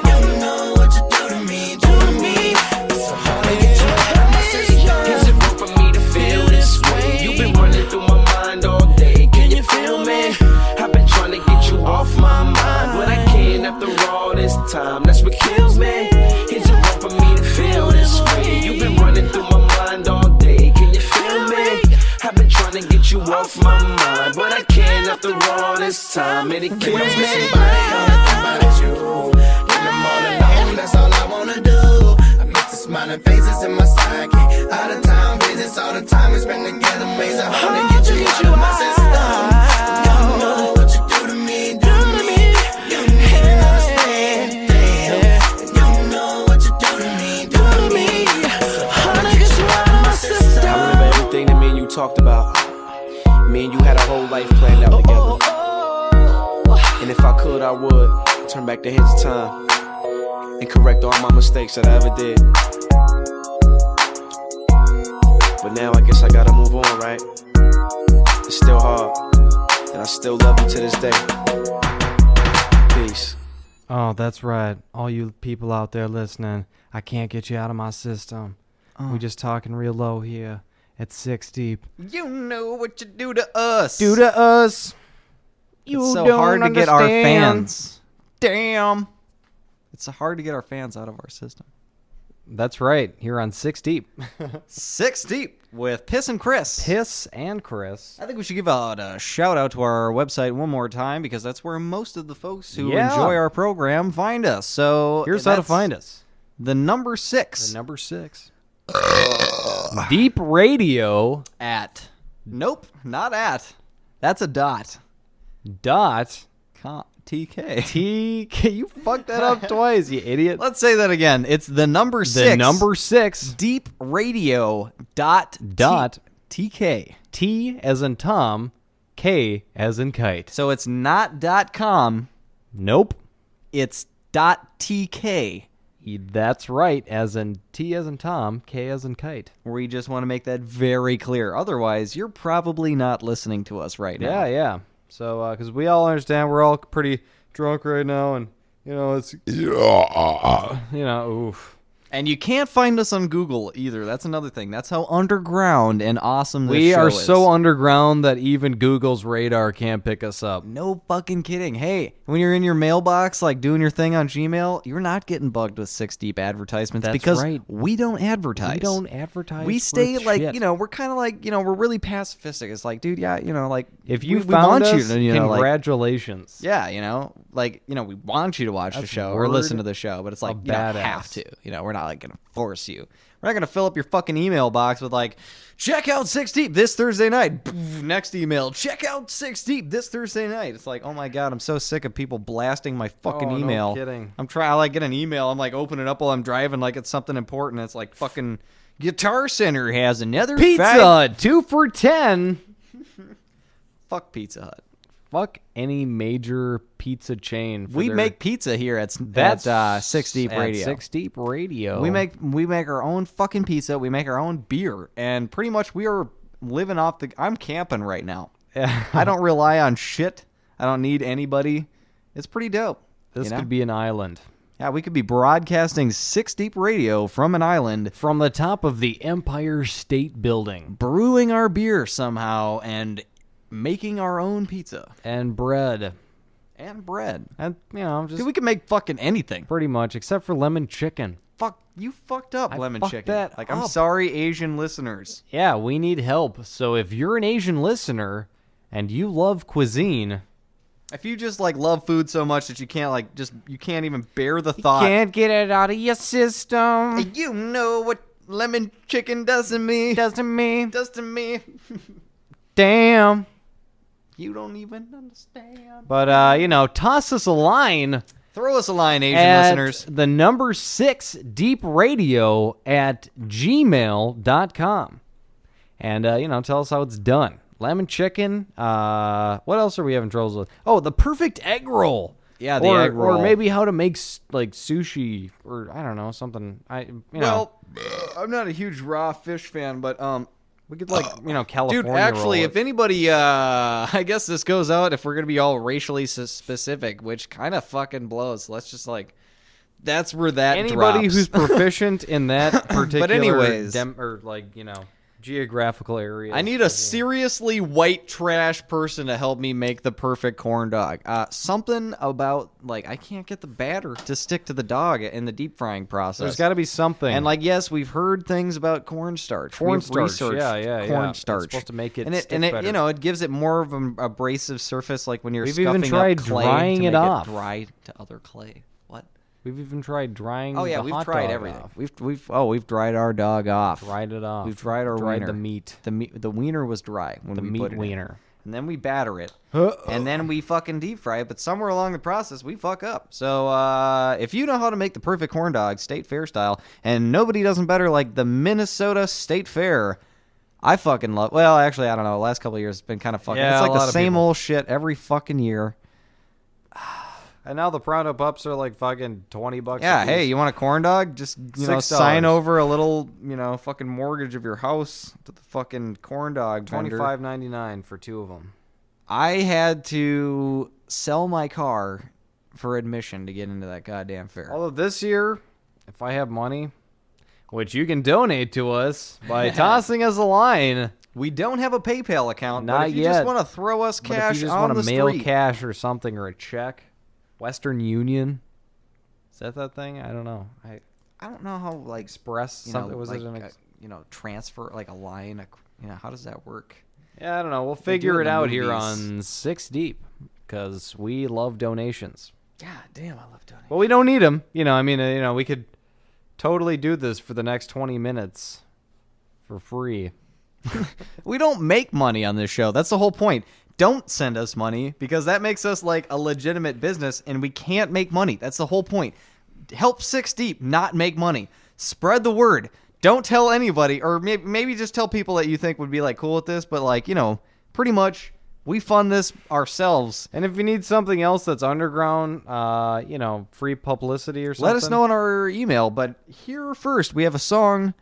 You know what you do to me, do to me. It's so hard to get you out of my system. is it wrong for me to feel this way? You've been running through my mind all day, can you feel me? I've been trying to get you off my mind, but I can't after all this time, that's what kills me. Is it wrong for me to feel this way? You've been running through my mind all day, can you feel me? I've been trying to get you off my mind, but I can't after all this time, and it kills When I'm with me. somebody, all I think about is you. When I'm all alone, that's all I wanna do. I miss the smiling faces in my sidekick. Out of town visits all the time. It's been together, amazing, hard to get you out of my system. You know what you do to me, do to me. You don't even understand, damn. You know what you do to me, do to me. So hard to get you out of my system. I remember everything that me and you talked about. Me and you had a whole life planned out together. And if I could, I would turn back the hands of time and correct all my mistakes that I ever did. But now I guess I gotta move on, right? It's still hard, and I still love you to this day. Peace. Oh, that's right. All you people out there listening, I can't get you out of my system. We just talking real low here at 6 deep. You know what you do to us. Do to us. You It's so don't hard to get our understand. fans. Damn. It's so hard to get our fans out of our system. That's right. Here on Six Deep. 6 Deep with Piss and Chris. Piss and Chris. I think we should give out a shout out to our website one more time because that's where most of the folks who Yeah. enjoy our program find us. So Here's how to that's find us. The number 6 The number 6. Deep Radio at. Nope, not at. That's a dot. dot TK. TK. You fucked that up twice, you idiot. Let's say that again. It's the number 6. The number 6. Deep Radio dot TK. T as in Tom, K as in kite. So it's not .com. Nope. It's .tk. That's right, as in T as in Tom, K as in kite. We just want to make that very clear. Otherwise, you're probably not listening to us right now. Yeah. So, because we all understand we're all pretty drunk right now, and, it's, oof. And you can't find us on Google either. That's another thing. That's how underground and awesome this We show are is. so underground that even Google's radar can't pick us up. No fucking kidding. Hey, when you're in your mailbox, like doing your thing on Gmail, you're not getting bugged with 6 Deep advertisements That's because right. we don't advertise. We don't advertise. We stay for like, shit. we're kind of like, we're really pacifistic. It's like, dude, yeah, like If you we found want us, you to, congratulations. yeah, we want you to watch the That's show or word listen to the show, but it's like, of you don't badass. have to. We're not like going to force you. We're not going to fill up your fucking email box with like, check out 6 Deep this Thursday night. Poof, next email, check out 6 Deep this Thursday night. It's like, oh my God, I'm so sick of people blasting my fucking Oh, no email. kidding. I like get an email. I'm like, open it up while I'm driving like it's something important. It's like fucking Guitar Center has another Pizza, 2 for $10. Fuck Pizza Hut. Fuck any major pizza chain. We make pizza here at 6 Deep Radio. 6 Deep Radio. We make our own fucking pizza. We make our own beer, and pretty much we are living off the. I'm camping right now. I don't rely on shit. I don't need anybody. It's pretty dope. This could be an island. Yeah, we could be broadcasting 6 Deep Radio from an island, From the top of the Empire State Building. brewing our beer somehow, and making our own pizza And bread. and bread. And, just Dude, we can make fucking anything. pretty much, except for lemon chicken. Fuck, you fucked up, I lemon fucked chicken. that Like, I'm up. sorry, Asian listeners. Yeah, we need help. So if you're an Asian listener and you love cuisine, If you just like love food so much that you can't you can't even bear the thought. can't get it out of your system. You know what lemon chicken does to me. Does to me. Does to me. Damn. You don't even understand. But, toss us a line Throw us a line, Asian at listeners. the number 6 Deep Radio at gmail.com. And, tell us how it's done. Lemon chicken. What else are we having troubles with? Oh, the perfect egg roll. Yeah, the egg roll. Or maybe how to make, sushi or, I don't know, something. Well, I'm not a huge raw fish fan, but we could, California dude, actually, roll if anybody, I guess this goes out if we're going to be all racially specific, which kind of fucking blows. Let's just, that's where that anybody drops. who's proficient in that particular anyways. geographical area. I need a seriously white trash person to help me make the perfect corn dog. Something about, I can't get the batter to stick to the dog in the deep frying process. There's got to be something. And, yes, we've heard things about cornstarch. We've researched yeah. cornstarch. It's supposed to make it and stick better. it gives it more of an abrasive surface, like when you're We've scuffing even tried up clay drying to it make off. dry to other clay. What? We've even tried drying. Oh yeah, the we've hot tried dog everything. off. We've dried our dog off. Dried it off. We've dried our dried wiener. the meat. The wiener was dry when The we meat put it in. wiener. And then we batter it. And then we fucking deep fry it. But somewhere along the process, we fuck up. So if you know how to make the perfect corn dog, state fair style, and nobody does them better like the Minnesota State Fair, I fucking love. Well, actually, I don't know. The last couple of years, it's been kind of fucking. Yeah, it's a like the lot of same people. old shit every fucking year. And now the Pronto Pups are fucking $20. Yeah, a hey, piece. you want a corn dog? Just $6. sign over a little, fucking mortgage of your house to the fucking corn dog vendor. $25.99 for 2 of them. I had to sell my car for admission to get into that goddamn fair. Although this year, if I have money, which you can donate to us by tossing us a line. We don't have a PayPal account, Not but if you yet. just want to throw us But if cash you just on want the to mail street, cash or something or a check, Western Union, is that thing? I don't know. I don't know how like Express you know, something. Was like, it an transfer like a line? How does that work? Yeah, I don't know. We'll do figure in it the out here movies. on 6 Deep because we love donations. God damn, I love donating. Well, we don't need them. We could totally do this for the next 20 minutes for free. We don't make money on this show. That's the whole point. Don't send us money because that makes us like a legitimate business and we can't make money. That's the whole point. Help 6 Deep not make money. Spread the word. Don't tell anybody, or maybe just tell people that you think would be like cool with this, but like, pretty much we fund this ourselves. And if you need something else that's underground, free publicity or something, Let us know in our email. But here first, we have a song.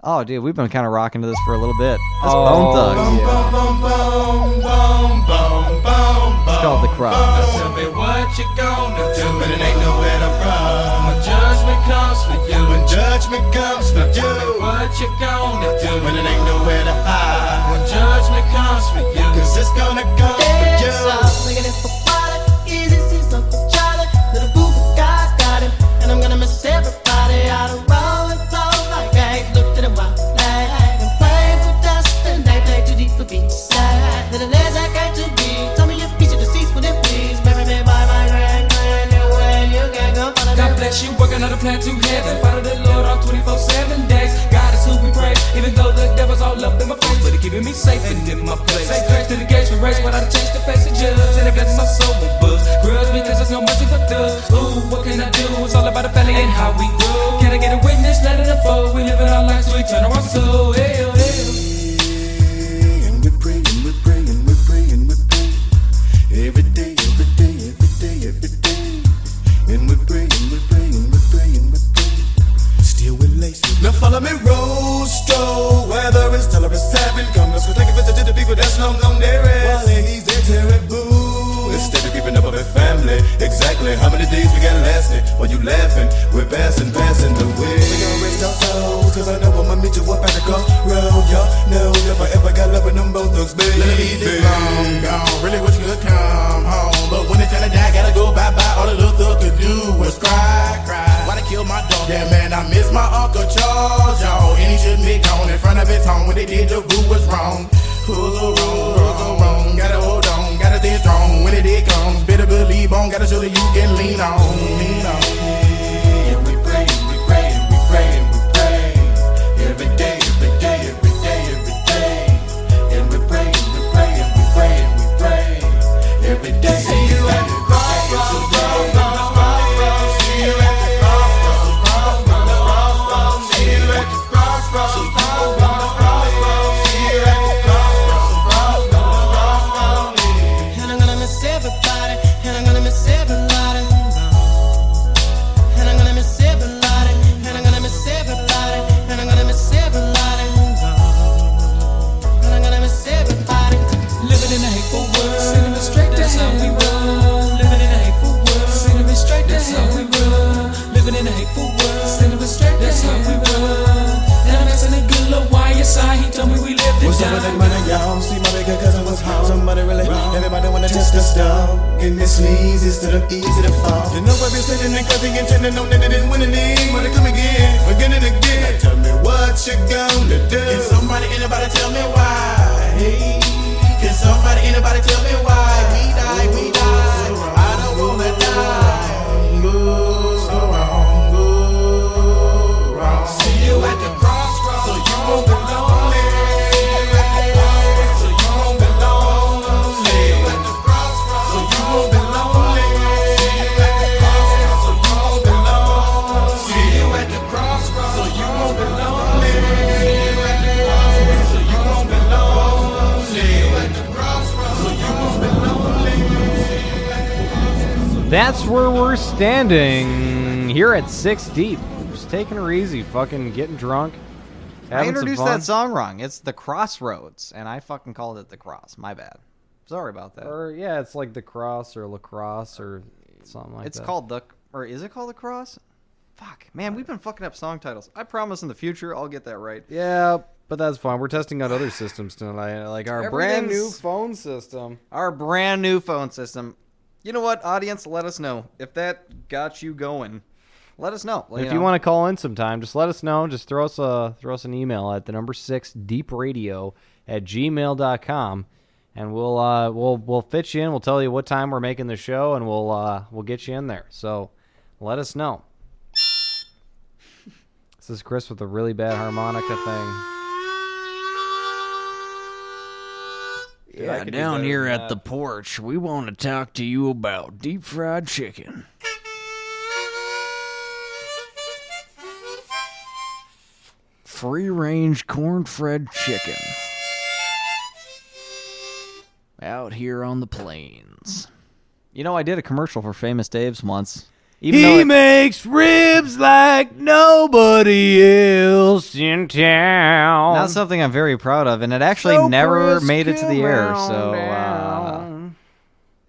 Oh, dude, we've been kind of rocking to this for a little bit. That's Bone Thugs. It's called The Crowd. Tell me what you gonna do when it ain't nowhere to run. When judgment comes for you. When judgment comes for you. Tell me what you gonna do when it ain't nowhere to hide. When judgment comes for you. 'Cause it's gonna come for you. Looking at for quality, easy sees Uncle Charlie. Little boo guy's got him, and I'm gonna miss everybody out of rolling clothes like bags. Look to the wild flag and play for dust, and they play too deep for beats. Little as I got to be, tell me your piece of the seats with it, please. Marry me by my grand, anywhere you can go. God bless you, working on a plan to heaven. Follow the Lord on 24/7 days. God is who we praise, even though the devil's all up in my face, but he keeping me safe and in my place. Say grace to the gates for race, but I change the face of judge, and it blesses my soul with books. Grudge because there's no mercy for thugs. Ooh, what can I do? It's all about the family and how we grow. Can I get a witness? Let it unfold. We live in our lives, so we turn our soul. Hell, hell. And we're praying, we're praying, we're praying, we're praying. Every day, every day, every day, every day. And we're praying, we're praying, we're praying, we're praying. Still with lace. Now follow me, Rosto. Whether it's tell or it's seven. Come, let's go take a visit to the people that's long gone there is. While ladies, they're terrible. Instead of keeping up with family. Exactly how many days we got lasting? While you laughing, we're passing the way. We gon' rest our souls, 'cause I know I'ma meet you up at the crossroad. Y'all know if I ever got love with them both thugs, baby. Ladies, long gone. Really wish you could come home. But when it's time to die, gotta go bye-bye. All the little thug could do was cry, cry. Why they kill my dog? Yeah, man, I miss my Uncle Charles, y'all. And he shouldn't be gone in front of his home. When they did, the boo was wrong. Who's so wrong? Who's so wrong? Gotta hold on, gotta stay strong. When it comes, better believe on. Gotta show that you can lean on, lean on. And we praying, we praying, we praying, we praying. Every day, every day, every day, every day. And we praying, we praying, we praying, we praying. Every day. See you at the crossroads, crossroads. See you at the crossroads, crossroads. See you at the crossroads, crossroads. See you at the crossroads, crossroads. And I'm gonna miss everybody, and I'm gonna miss everybody. And I'm gonna miss everybody, and I'm gonna miss everybody, and I'm gonna miss everybody. And I'm gonna miss everybody. Living in a hateful world, sending me straight to hell. We run. Living in a hateful world, sending me straight to hell. We run. Living in a hateful world, sending me straight to hell. We run. And I'm asking a good little YSI. He told me we lived in What's up with that money, y'all? See my bigger cousin was home. Somebody really, everybody wanna test us down. Getting this sneeze instead of easy to fall. You know I've been sitting and cause he intended on that it didn't win any. Wanna come again and again. Now tell me what you gonna do. Can somebody, anybody tell me why? Hey, can somebody, anybody tell me why? We die, I don't wanna die. Go so wrong, go wrong. See you at the crossroads, so you won't be lonely. So you won't be lonely. See you at the crossroads, so you won't be lonely. See you at the crossroads, so you won't be lonely. See you at the crossroads, so you won't be lonely. See you at the crossroads, so you won't be lonely. See you at the crossroads, so you won't be lonely. That's where we're standing here at 6 Deep. Just taking her easy, fucking getting drunk. I having some introduced fun. that song wrong. It's The Crossroads, and I fucking called it The Cross. My bad. Sorry about that. Or yeah, it's like the cross or lacrosse or something like It's that. called or is it called The Cross? Fuck, man, we've been fucking up song titles. I promise in the future I'll get that right. Yeah, but that's fine. We're testing out other systems tonight, like our brand new Everything's- phone system. Our brand new phone system. You know what, audience? Let us know if that got you going. let us know. If you want to call in sometime, just let us know. Just throw us an email at the number 6 deepradio@gmail.com, and we'll fit you in. We'll tell you what time we're making the show, and we'll get you in there. So let us know. This is Chris with a really bad harmonica thing. Yeah, down here at the porch, we want to talk to you about deep fried chicken. Free-range corn-fed chicken. Out here on the plains. You know, I did a commercial for Famous Dave's once. He makes ribs like nobody else in town. Not something I'm very proud of, and it actually never made it to the air. So,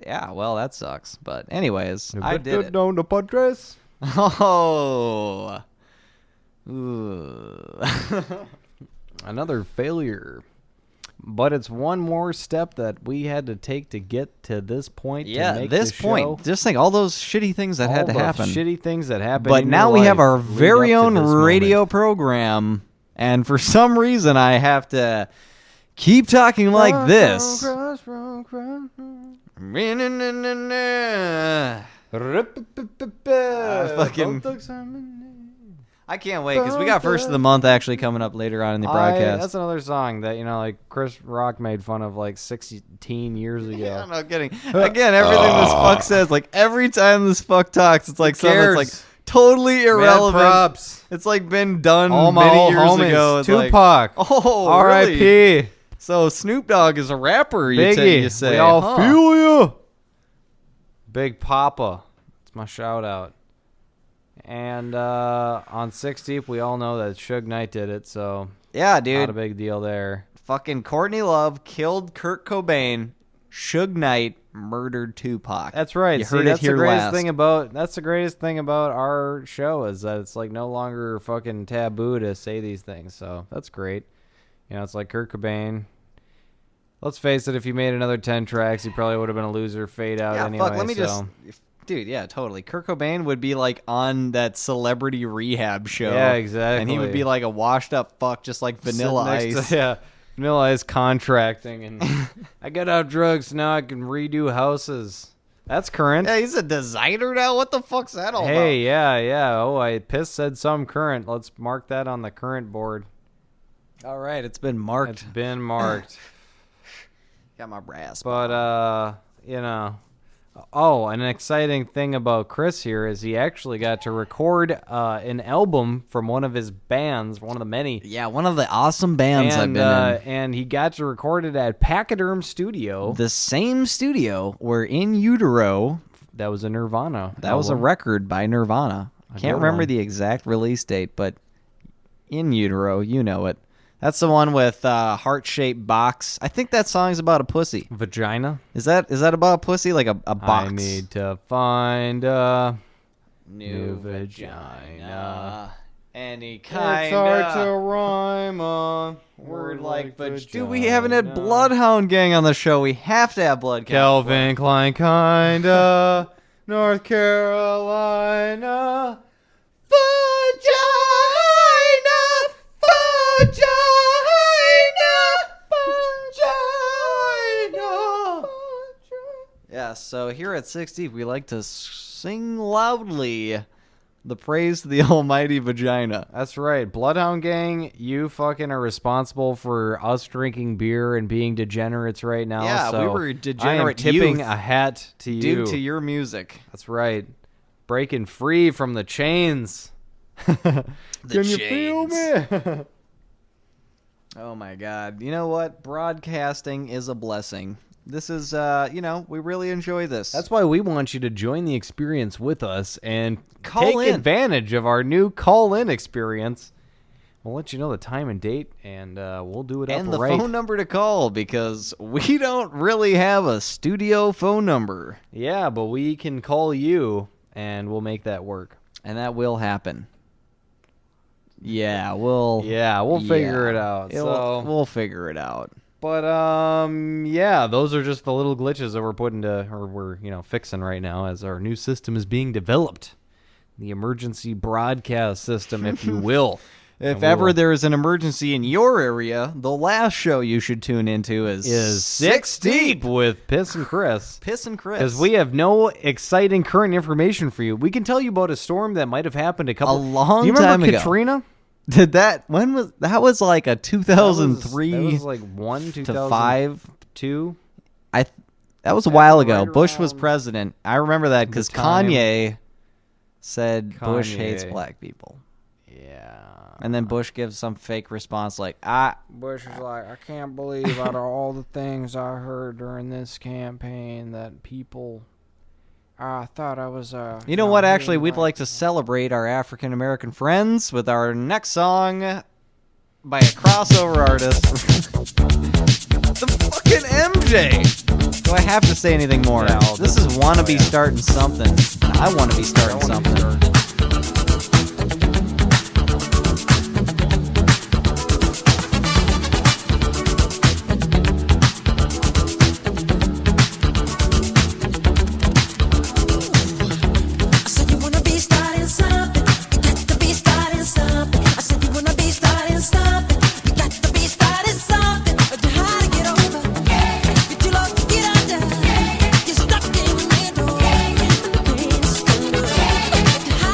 yeah, well, that sucks. But anyways, I did it. Down the padres. Oh. Ooh. Another failure. But it's one more step that we had to take to get to this point. Yeah, to make this the point. show. Just think all those shitty things that had to happen. Shitty things that happened. But in now your we have life our lead very up to own this radio moment. program, and for some reason I have to keep talking like this. I can't wait because we got first of the month actually coming up later on in the broadcast. That's another song that, like Chris Rock made fun of like 16 years ago. Yeah, I'm not kidding. Again, everything this fuck says, like every time this fuck talks, it's like something that's like totally irrelevant. props. It's like been done All my many old years homies. ago. It's like, Tupac. oh, R.I.P. really? So Snoop Dogg is a rapper, Biggie. you say. We all Huh. feel you. Big Papa. It's my shout out. And on 6 Deep, we all know that Suge Knight did it, so Yeah, dude. not a big deal there. Fucking Courtney Love killed Kurt Cobain. Suge Knight murdered Tupac. That's right. You See, heard that's it here the greatest last. thing that's the greatest thing about our show is that it's like no longer fucking taboo to say these things. So that's great. It's like Kurt Cobain. Let's face it, if you made another 10 tracks, you probably would have been a loser, fade out Yeah, anyway. fuck, let me so. Dude, yeah, totally. Kurt Cobain would be like on that celebrity rehab show. Yeah, exactly. And he would be like a washed up fuck, just like Vanilla Sitting next Ice. to- Vanilla Ice contracting, and I got out drugs, so now I can redo houses. That's current. Yeah, he's a designer now. What the fuck's that all Hey, yeah. Oh, Piss said some current. Let's mark that on the current board. about? All right, it's been marked. It's been marked. Got my brass. But, Oh, an exciting thing about Chris here is he actually got to record an album from one of his bands, one of the many. Yeah, one of the awesome bands I've been in. And he got to record it at Pachyderm Studio. The same studio where In Utero, That was a Nirvana. that was a album. record by Nirvana. A Can't good remember one. the exact release date, but In Utero, you know it. That's the one with heart-shaped box. I think that song's about a pussy. Vagina. Is that about a pussy? Like a box? I need to find a new vagina. Any kind It's hard to of rhyme a word like vagina. Dude, we haven't had Bloodhound Gang on the show. We have to have Bloodhound. Calvin Klein, kinda. North Carolina. Yeah, so here at 60, we like to sing loudly the praise to the almighty vagina. That's right. Bloodhound Gang, you fucking are responsible for us drinking beer and being degenerates right now. Yeah, so we were I am degenerate tipping youth a hat to you. due to your music. That's right. Breaking free from the chains. Can you feel me? Oh my God. You know what? Broadcasting is a blessing. This is, we really enjoy this. That's why we want you to join the experience with us and Call take in. advantage of our new call-in experience. We'll let you know the time and date, and we'll do it and up the right. phone number to call because we don't really have a studio phone number. Yeah, but we can call you, and we'll make that work. And that will happen. Yeah, we'll Figure it out. We'll figure it out. But those are just the little glitches that we're fixing right now as our new system is being developed. the emergency broadcast system, if you will. If ever there is an emergency in your area, the last show you should tune into is Six Deep with Piss and Chris. Piss and Chris. Because we have no exciting current information for you. We can tell you about a storm that might have happened a long Do you remember time ago. Katrina? Did that? When was that? Was like a 2003 That was like 2005, 2. That was a while ago. right Bush was around president. I remember that because time. Kanye said Bush hates Kanye. black people. Yeah. And then Bush gives some fake response like, Bush is like, I can't believe out of all the things I heard during this campaign that people. I thought I was. you know what? Actually, we'd like to celebrate our African American friends with our next song by a crossover artist. The fucking MJ. Do I have to say anything more? Yeah, This is Wanna Be Starting Something. I want to be starting something. I said you wanna be starting something. You got to be starting something. I said you wanna be starting something. You got to be starting something. But you hard to get over. You're too low to get under. You're stuck in the middle. You can't stand it.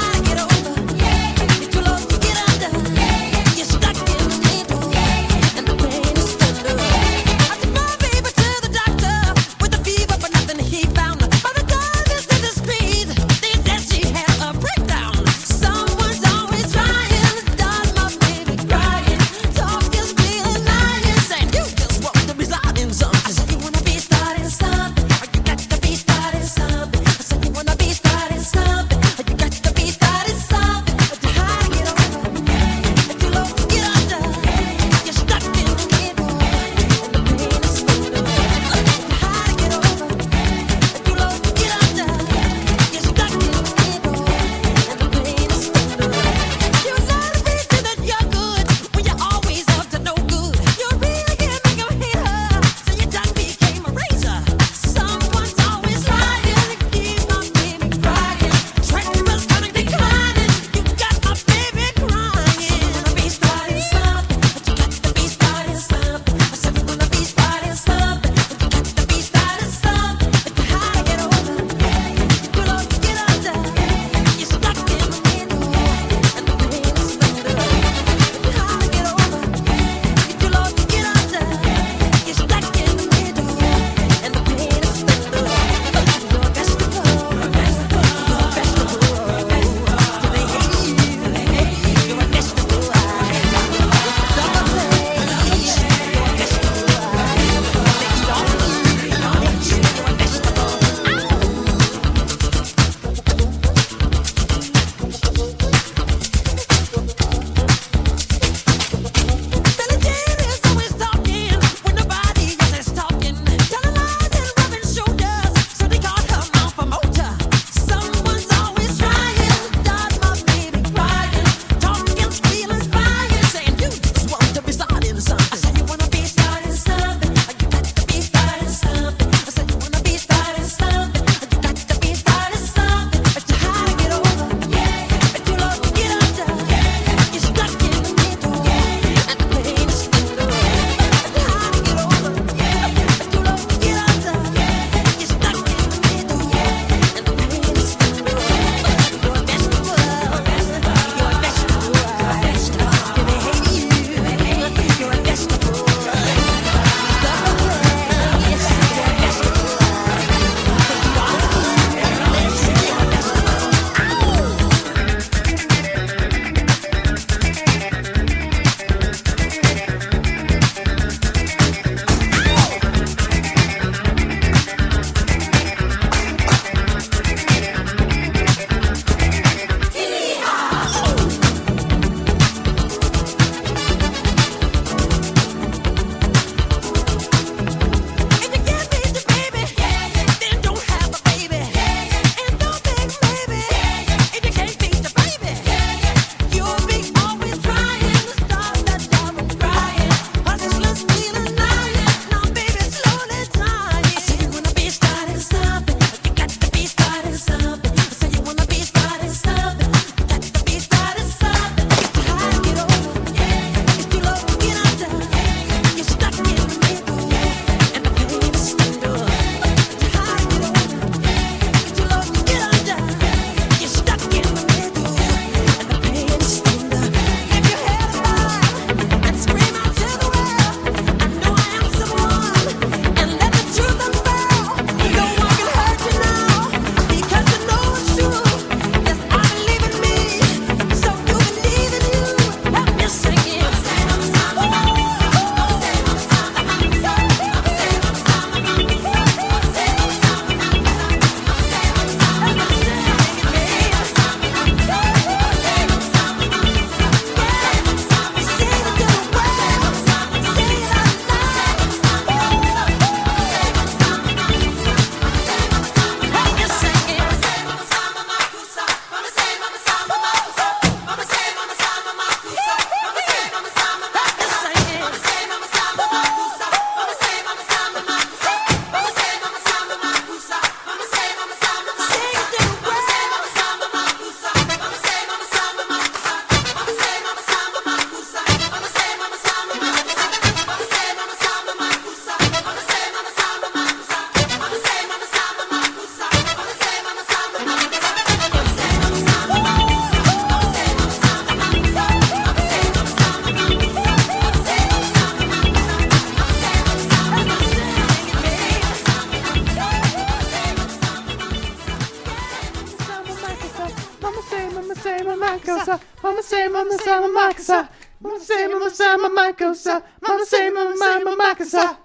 Mama say mama kasa. Mama say mama kasa. Mama say mama kasa.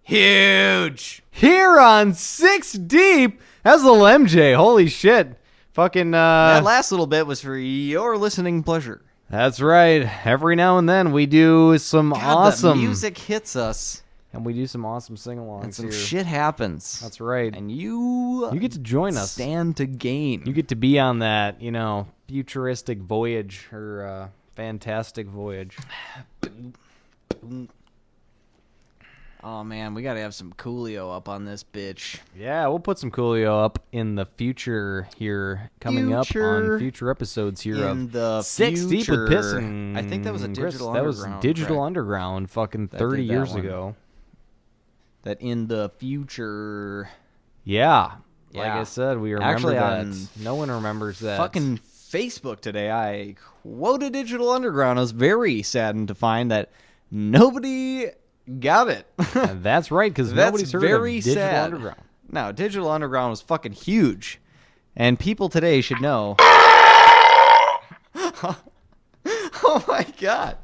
Huge. Here on 6 Deep. That's a little MJ. Holy shit. Fucking that last little bit was for your listening pleasure. That's right. Every now and then we do some awesome the music hits us. And we do some awesome sing-alongs And some here. shit happens. That's right. And you get to join us. Stand to gain. You get to be on that, futuristic voyage or fantastic voyage. Oh, man, we got to have some Coolio up on this bitch. Yeah, we'll put some Coolio up in the future here, coming up on future episodes here in the 6 Deep with Piss and I think that was a Digital That Underground. was Digital track. Underground fucking That 30 did that years one. ago. That in the future... Yeah. Like Yeah. I said, we remember Actually, that. on No one remembers that. Fucking Facebook today, I quoted Digital Underground. I was very saddened to find that nobody got it. That's right, because That's nobody's heard very of Digital sad. Underground. No, Digital Underground was fucking huge. And people today should know. Oh my god.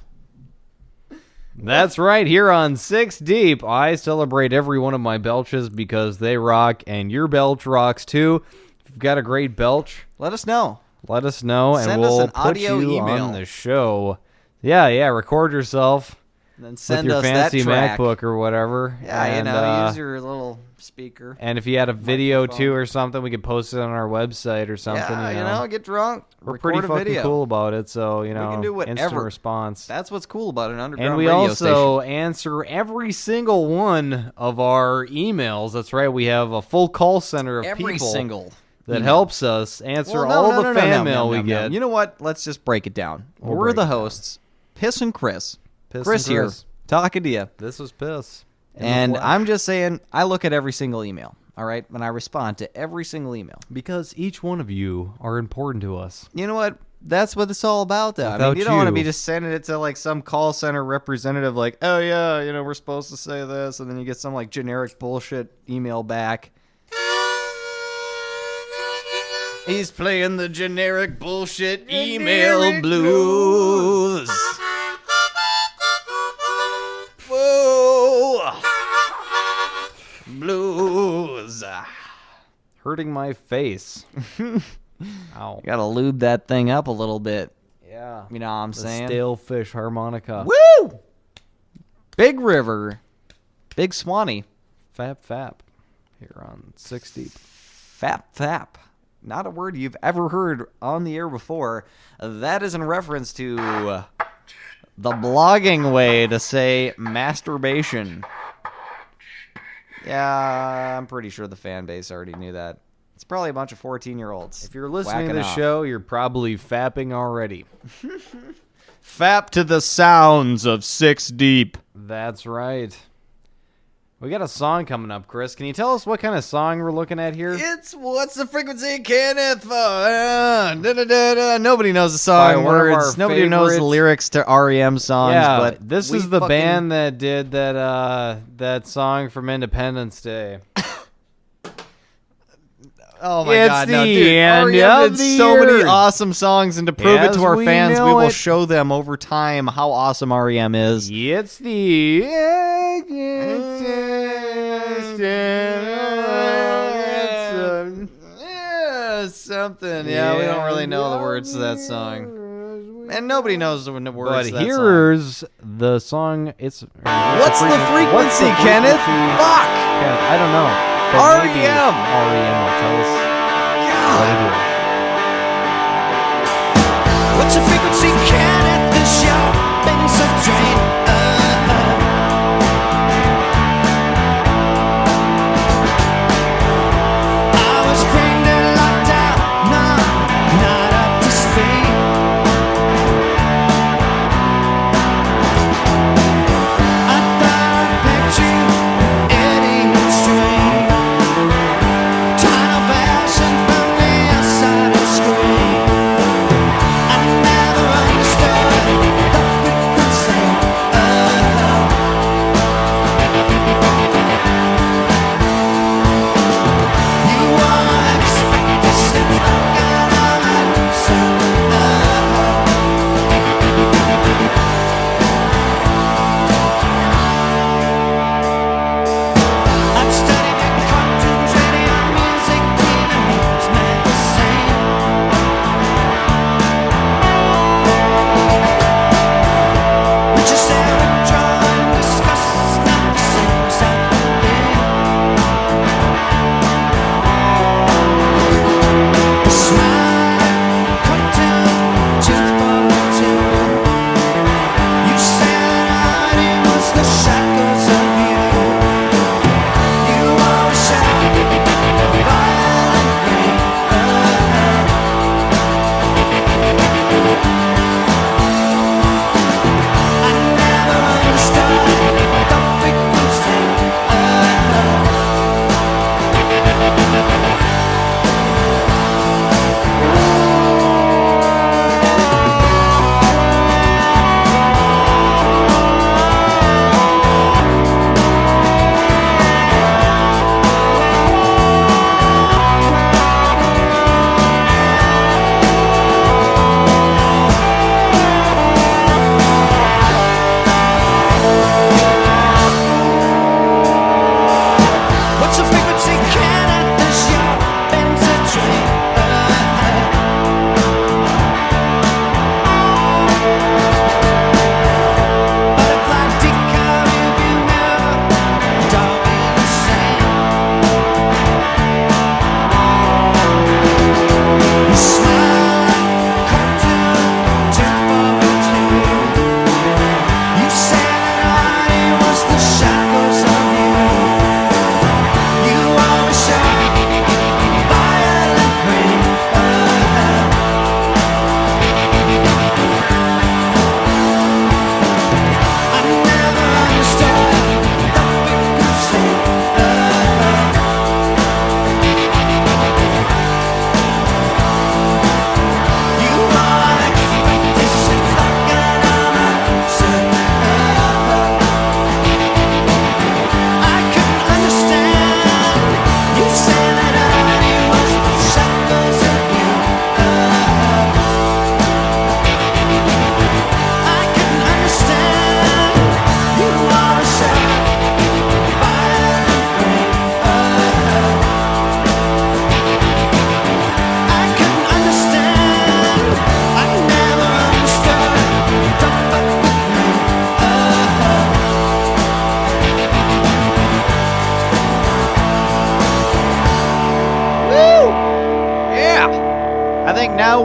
That's right. Here on 6 Deep, I celebrate every one of my belches because they rock, and your belch rocks too. If you've got a great belch, Let us know. let us know, and Send us we'll an put audio you email. on the show. Yeah, record yourself And then with send your us fancy that track. MacBook or whatever. Yeah, and, use your little speaker. and if you had a video microphone. too or something, we could post it on our website or something. Yeah, get drunk. We're record pretty a fucking video. cool about it, so, can do instant whatever. response. That's what's cool about an underground And we radio also station. answer every single one of our emails. That's right. We have a full call center of Every people single that email. helps us answer Well, all no, the no, fan no, mail no, we no, no. get. You know what? Let's just break it down. We'll We're break the it down. hosts, Piss and Chris. Piss Chris and here, Chris. talking to you. This was piss. In the And flesh. I'm just saying, I look at every single email, all right? And I respond to every single email. Because each one of you are important to us. You know what? That's what it's all about, though. I mean, Without you don't want to you. be just sending it to, like, some call center representative, like, oh, yeah, we're supposed to say this, and then you get some, like, generic bullshit email back. He's playing the generic bullshit email blues. Whoa. Blues. Hurting my face. Ow. Gotta lube that thing up a little bit. Yeah. You know what I'm The saying? stale fish harmonica. Woo! Big River. Big Swanee. Fap fap. Here on 6 Deep. Fap fap. Not a word you've ever heard on the air before. That is in reference to the blogging way to say masturbation. Yeah, I'm pretty sure the fan base already knew that. It's probably a bunch of 14-year-olds. If you're listening to whacking the off. show, you're probably fapping already. Fap to the sounds of 6 Deep. That's right. We got a song coming up, Chris. Can you tell us what kind of song we're looking at here? It's What's the Frequency, Kenneth? Nobody knows the By song one of our words. Nobody knows the favorites. lyrics to REM songs. Yeah, but this we is the fucking- band that did that song from Independence Day. Oh my It's god, no, the dude. end REM of did the so many year. awesome songs, and to prove it As to our we fans, we know will it. show them over time how awesome REM is. It's the Yeah, something. Yeah, we don't really know the words to that song. And nobody knows the words But to that song. here's the song. It's What's the frequency, Kenneth? Fuck! I don't know. But maybe REM. REM will tell us what it is. What's the frequency, Kenneth? This your been so drained. I was brain dead, locked out, not up to speed. I thought I picked you, Eddie Stream. Tunnel fashion from the outside of screen. I never understood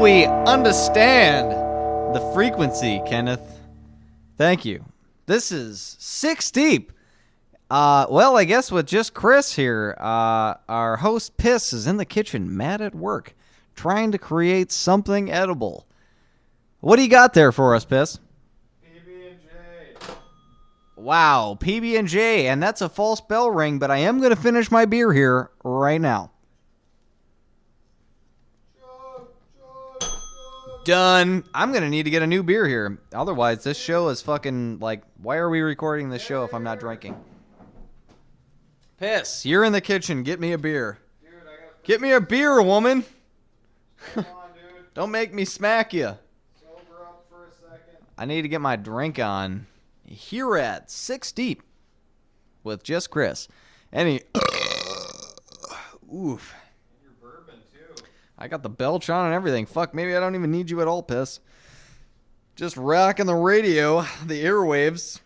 we understand the frequency, Kenneth. Thank you. This is 6 Deep. Well, I guess with just Chris here, our host Piss is in the kitchen, mad at work, trying to create something edible. What do you got there for us, Piss? PB&J. Wow, PB&J, and that's a false bell ring, but I am going to finish my beer here right now. Done. I'm going to need to get a new beer here. Otherwise, this show is fucking, like, why are we recording this show if I'm not drinking? Piss, you're in the kitchen. Get me a beer. Get me a beer, woman. Don't make me smack you. Sober up for a second. I need to get my drink on. Here at 6 Deep with just Chris. Oof. I got the belch on and everything. Fuck, maybe I don't even need you at all, Piss. Just rocking the radio, the airwaves,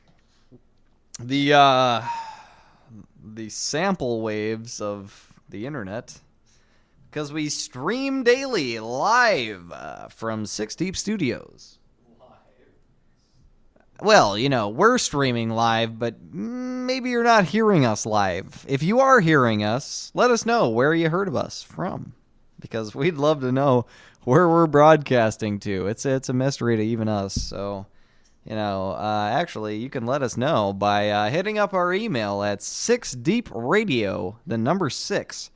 the sample waves of the internet. Because we stream daily live from 6 Deep Studios. Well, you know, we're streaming live, but maybe you're not hearing us live. If you are hearing us, let us know where you heard of us from. Because we'd love to know where we're broadcasting to. It's a mystery to even us. So, you know, actually, you can let us know by hitting up our email at 6deepradio, the number 6,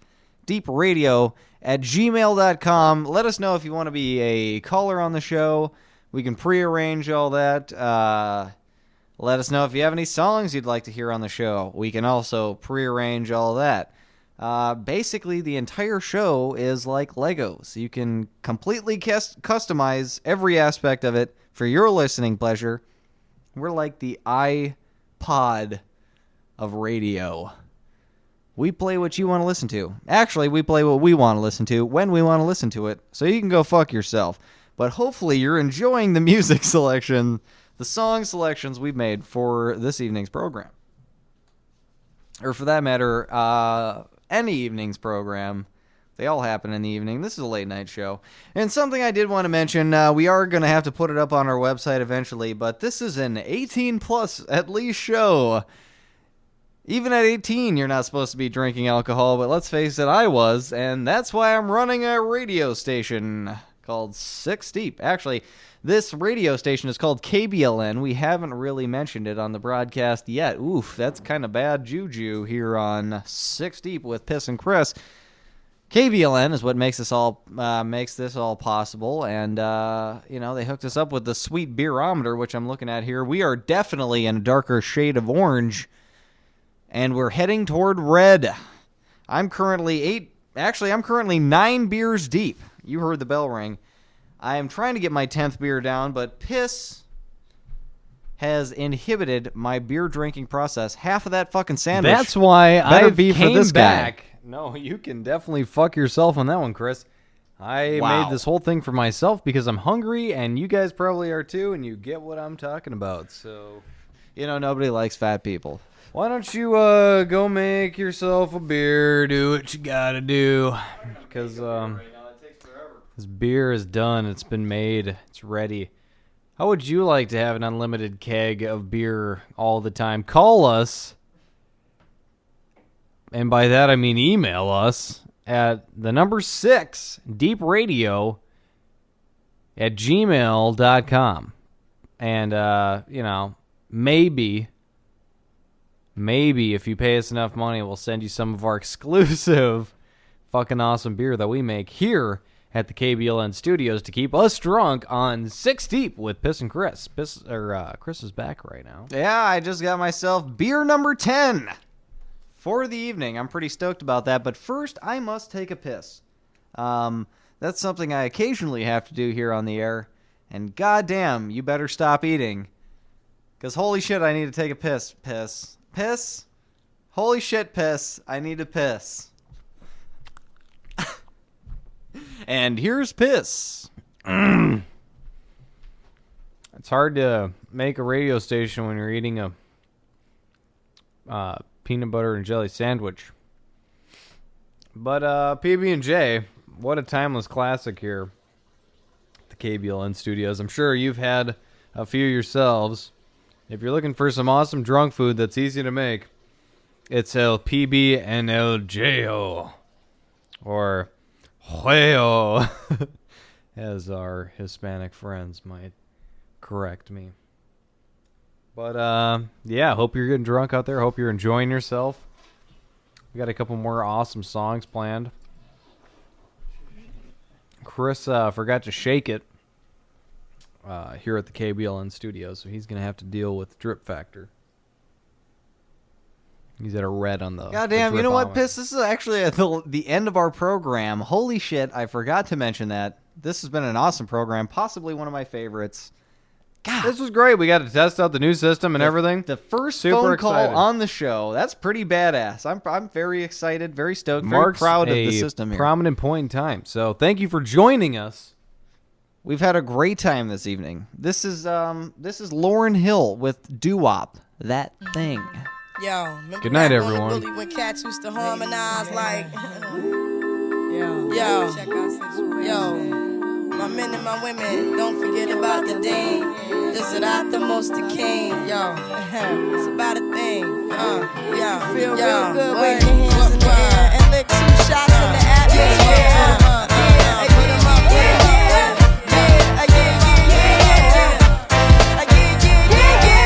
deepradio@gmail.com. Let us know if you want to be a caller on the show. We can prearrange all that. Let us know if you have any songs you'd like to hear on the show. We can also prearrange all that. Basically, the entire show is like Legos. You can completely customize every aspect of it for your listening pleasure. We're like the iPod of radio. We play what you want to listen to. Actually, we play what we want to listen to when we want to listen to it. So you can go fuck yourself. But hopefully you're enjoying the music selection, the song selections we've made for this evening's program. Or for that matter, any evening's program. They all happen in the evening. This is a late night show. And something I did want to mention, we are going to have to put it up on our website eventually, but this is an 18 plus at least show. Even at 18, you're not supposed to be drinking alcohol, but let's face it, I was, and that's why I'm running a radio station called 6 Deep. Actually, this radio station is called KBLN. We haven't really mentioned it on the broadcast yet. Oof, that's kind of bad juju here on 6 Deep with Piss and Chris. KBLN is what makes this all possible, and you know, they hooked us up with the sweet beerometer, which I'm looking at here. We are definitely in a darker shade of orange, and we're heading toward red. I'm currently 9 beers deep. You heard the bell ring. I am trying to get my 10th beer down, but Piss has inhibited my beer drinking process. Half of that fucking sandwich. That's why I be for came this guy. back. No, you can definitely fuck yourself on that one, Chris. I Wow. made this whole thing for myself because I'm hungry, and you guys probably are too, and you get what I'm talking about. So, You know, nobody likes fat people. why don't you go make yourself a beer? Do what you gotta do, because this beer is done. It's been made. It's ready. How would you like to have an unlimited keg of beer all the time? Call us, and by that I mean email us at the number 6 deepradio@gmail.com. And you know, maybe if you pay us enough money, we'll send you some of our exclusive fucking awesome beer that we make here at the KBLN studios to keep us drunk on 6 Deep with Piss and Chris. Chris is back right now. Yeah, I just got myself beer number 10 for the evening. I'm pretty stoked about that, but first I must take a piss. That's something I occasionally have to do here on the air, and goddamn, you better stop eating. Because holy shit, I need to take a piss. Piss. Holy shit, piss. I need to piss. And here's piss. It's hard to make a radio station when you're eating a peanut butter and jelly sandwich. But PB&J, what a timeless classic here. KBLN studios. I'm sure you've had a few yourselves. If you're looking for some awesome drunk food that's easy to make, it's El PB and El Jejo, or Huejo, as our Hispanic friends might correct me. But, yeah, hope you're getting drunk out there. Hope you're enjoying yourself. We got a couple more awesome songs planned. Chris forgot to shake it here at the KBLN studio, so he's going to have to deal with Drip Factor. He's at a red on the Goddamn, the you know what, dripometer. Piss? This is actually the end of our program. Holy shit, I forgot to mention that. This has been an awesome program, possibly one of my favorites. God, This was great. We got to test out the new system and everything. the first Super phone call excited. on the show. That's pretty badass. I'm very excited, very stoked, Mark's very proud of a the system here. prominent point in time. So thank you for joining us. We've had a great time this evening. This is Lauryn Hill with Doo-Wop, That Thing. Yo, remember Good night, back on the everyone. Bully when cats used to harmonize like, yo, my men and my women, don't forget about the dame. This is not the most the king, yo. It's about a thing, yo. Feel real good, wave your hands in the air and lick 2 shots in the atmosphere. Hey, put 'em up,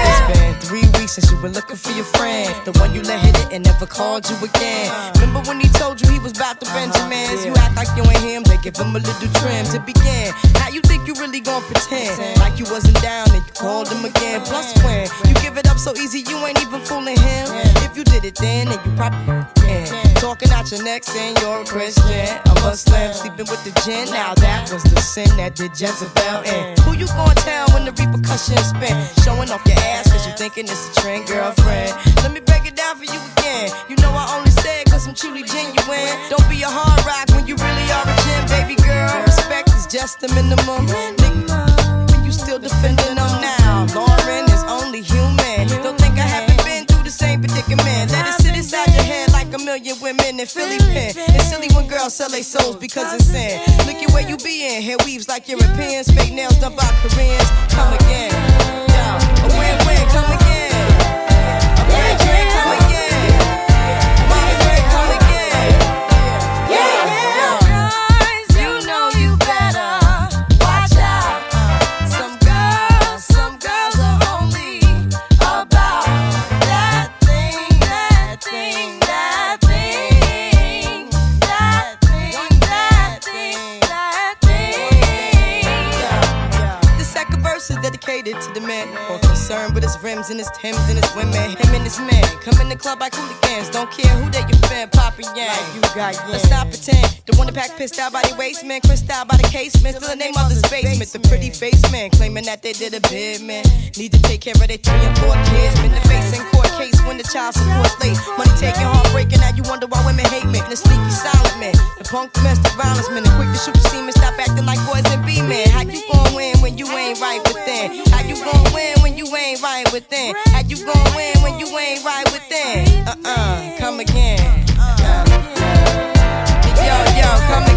It's been 3 weeks since you were looking for your friend, the one you let hit it and never called you again. Remember when he told you he was about the Benjamins? You act like you ain't him, they give him a little trim to begin. How you think you really gon' pretend like you wasn't down and you called him again? Plus when you give it up so easy, you ain't even fooling him. If you did it then you probably can. Talking out your neck saying you're a Christian, a Muslim, sleeping with the gin. Now that was the sin that did Jezebel in. Who you gonna tell when the repercussions spin? Showing off your ass cause you thinking it's a trend, girlfriend. Let me break it down for you again. You know I only say it cause I'm truly genuine. Don't be a hard rock when you really are a gem, baby girl. Respect is just the minimum. Nigga, when you still defending them now. Lauren is only human. Don't think I haven't been through the same predicament. Let it sit inside your head like a million women in Philly pen. It's silly when girls sell their souls because it's sin. Look at where you be in. Hair weaves like Europeans. Fake nails done by Koreans. Come again. Yo, a win-win. Come again. A win-win. Come again. My friend, come again. Yeah. Guys, you know you better watch out. Some girls are only about that thing, that thing, that thing, that thing, that thing, that thing. The second verse is dedicated to the man more concerned with his rims and his Timbs and his women. Him and his men come in the club like hooligans. Don't care who they you fan, poppin' yang. Like you got yang. Let's not pretend. The one that pack pissed out by the waist, man. Crissed out by the casement. Still the name of this basement. The pretty face man claiming that they did a bid, man. Need to take care of their 3 and 4 kids. Been the face in court case when the child support's late. Money taking, heartbreaking. Now you wonder why women hate men. The sneaky silent man. The punk domestic violence man. The quick to shoot the semen. Stop acting like boys and be men. How you gon' win when you ain't right within? How you gon' win when you ain't right within? How you gon' win when you ain't right within? Come again. Yo, come again.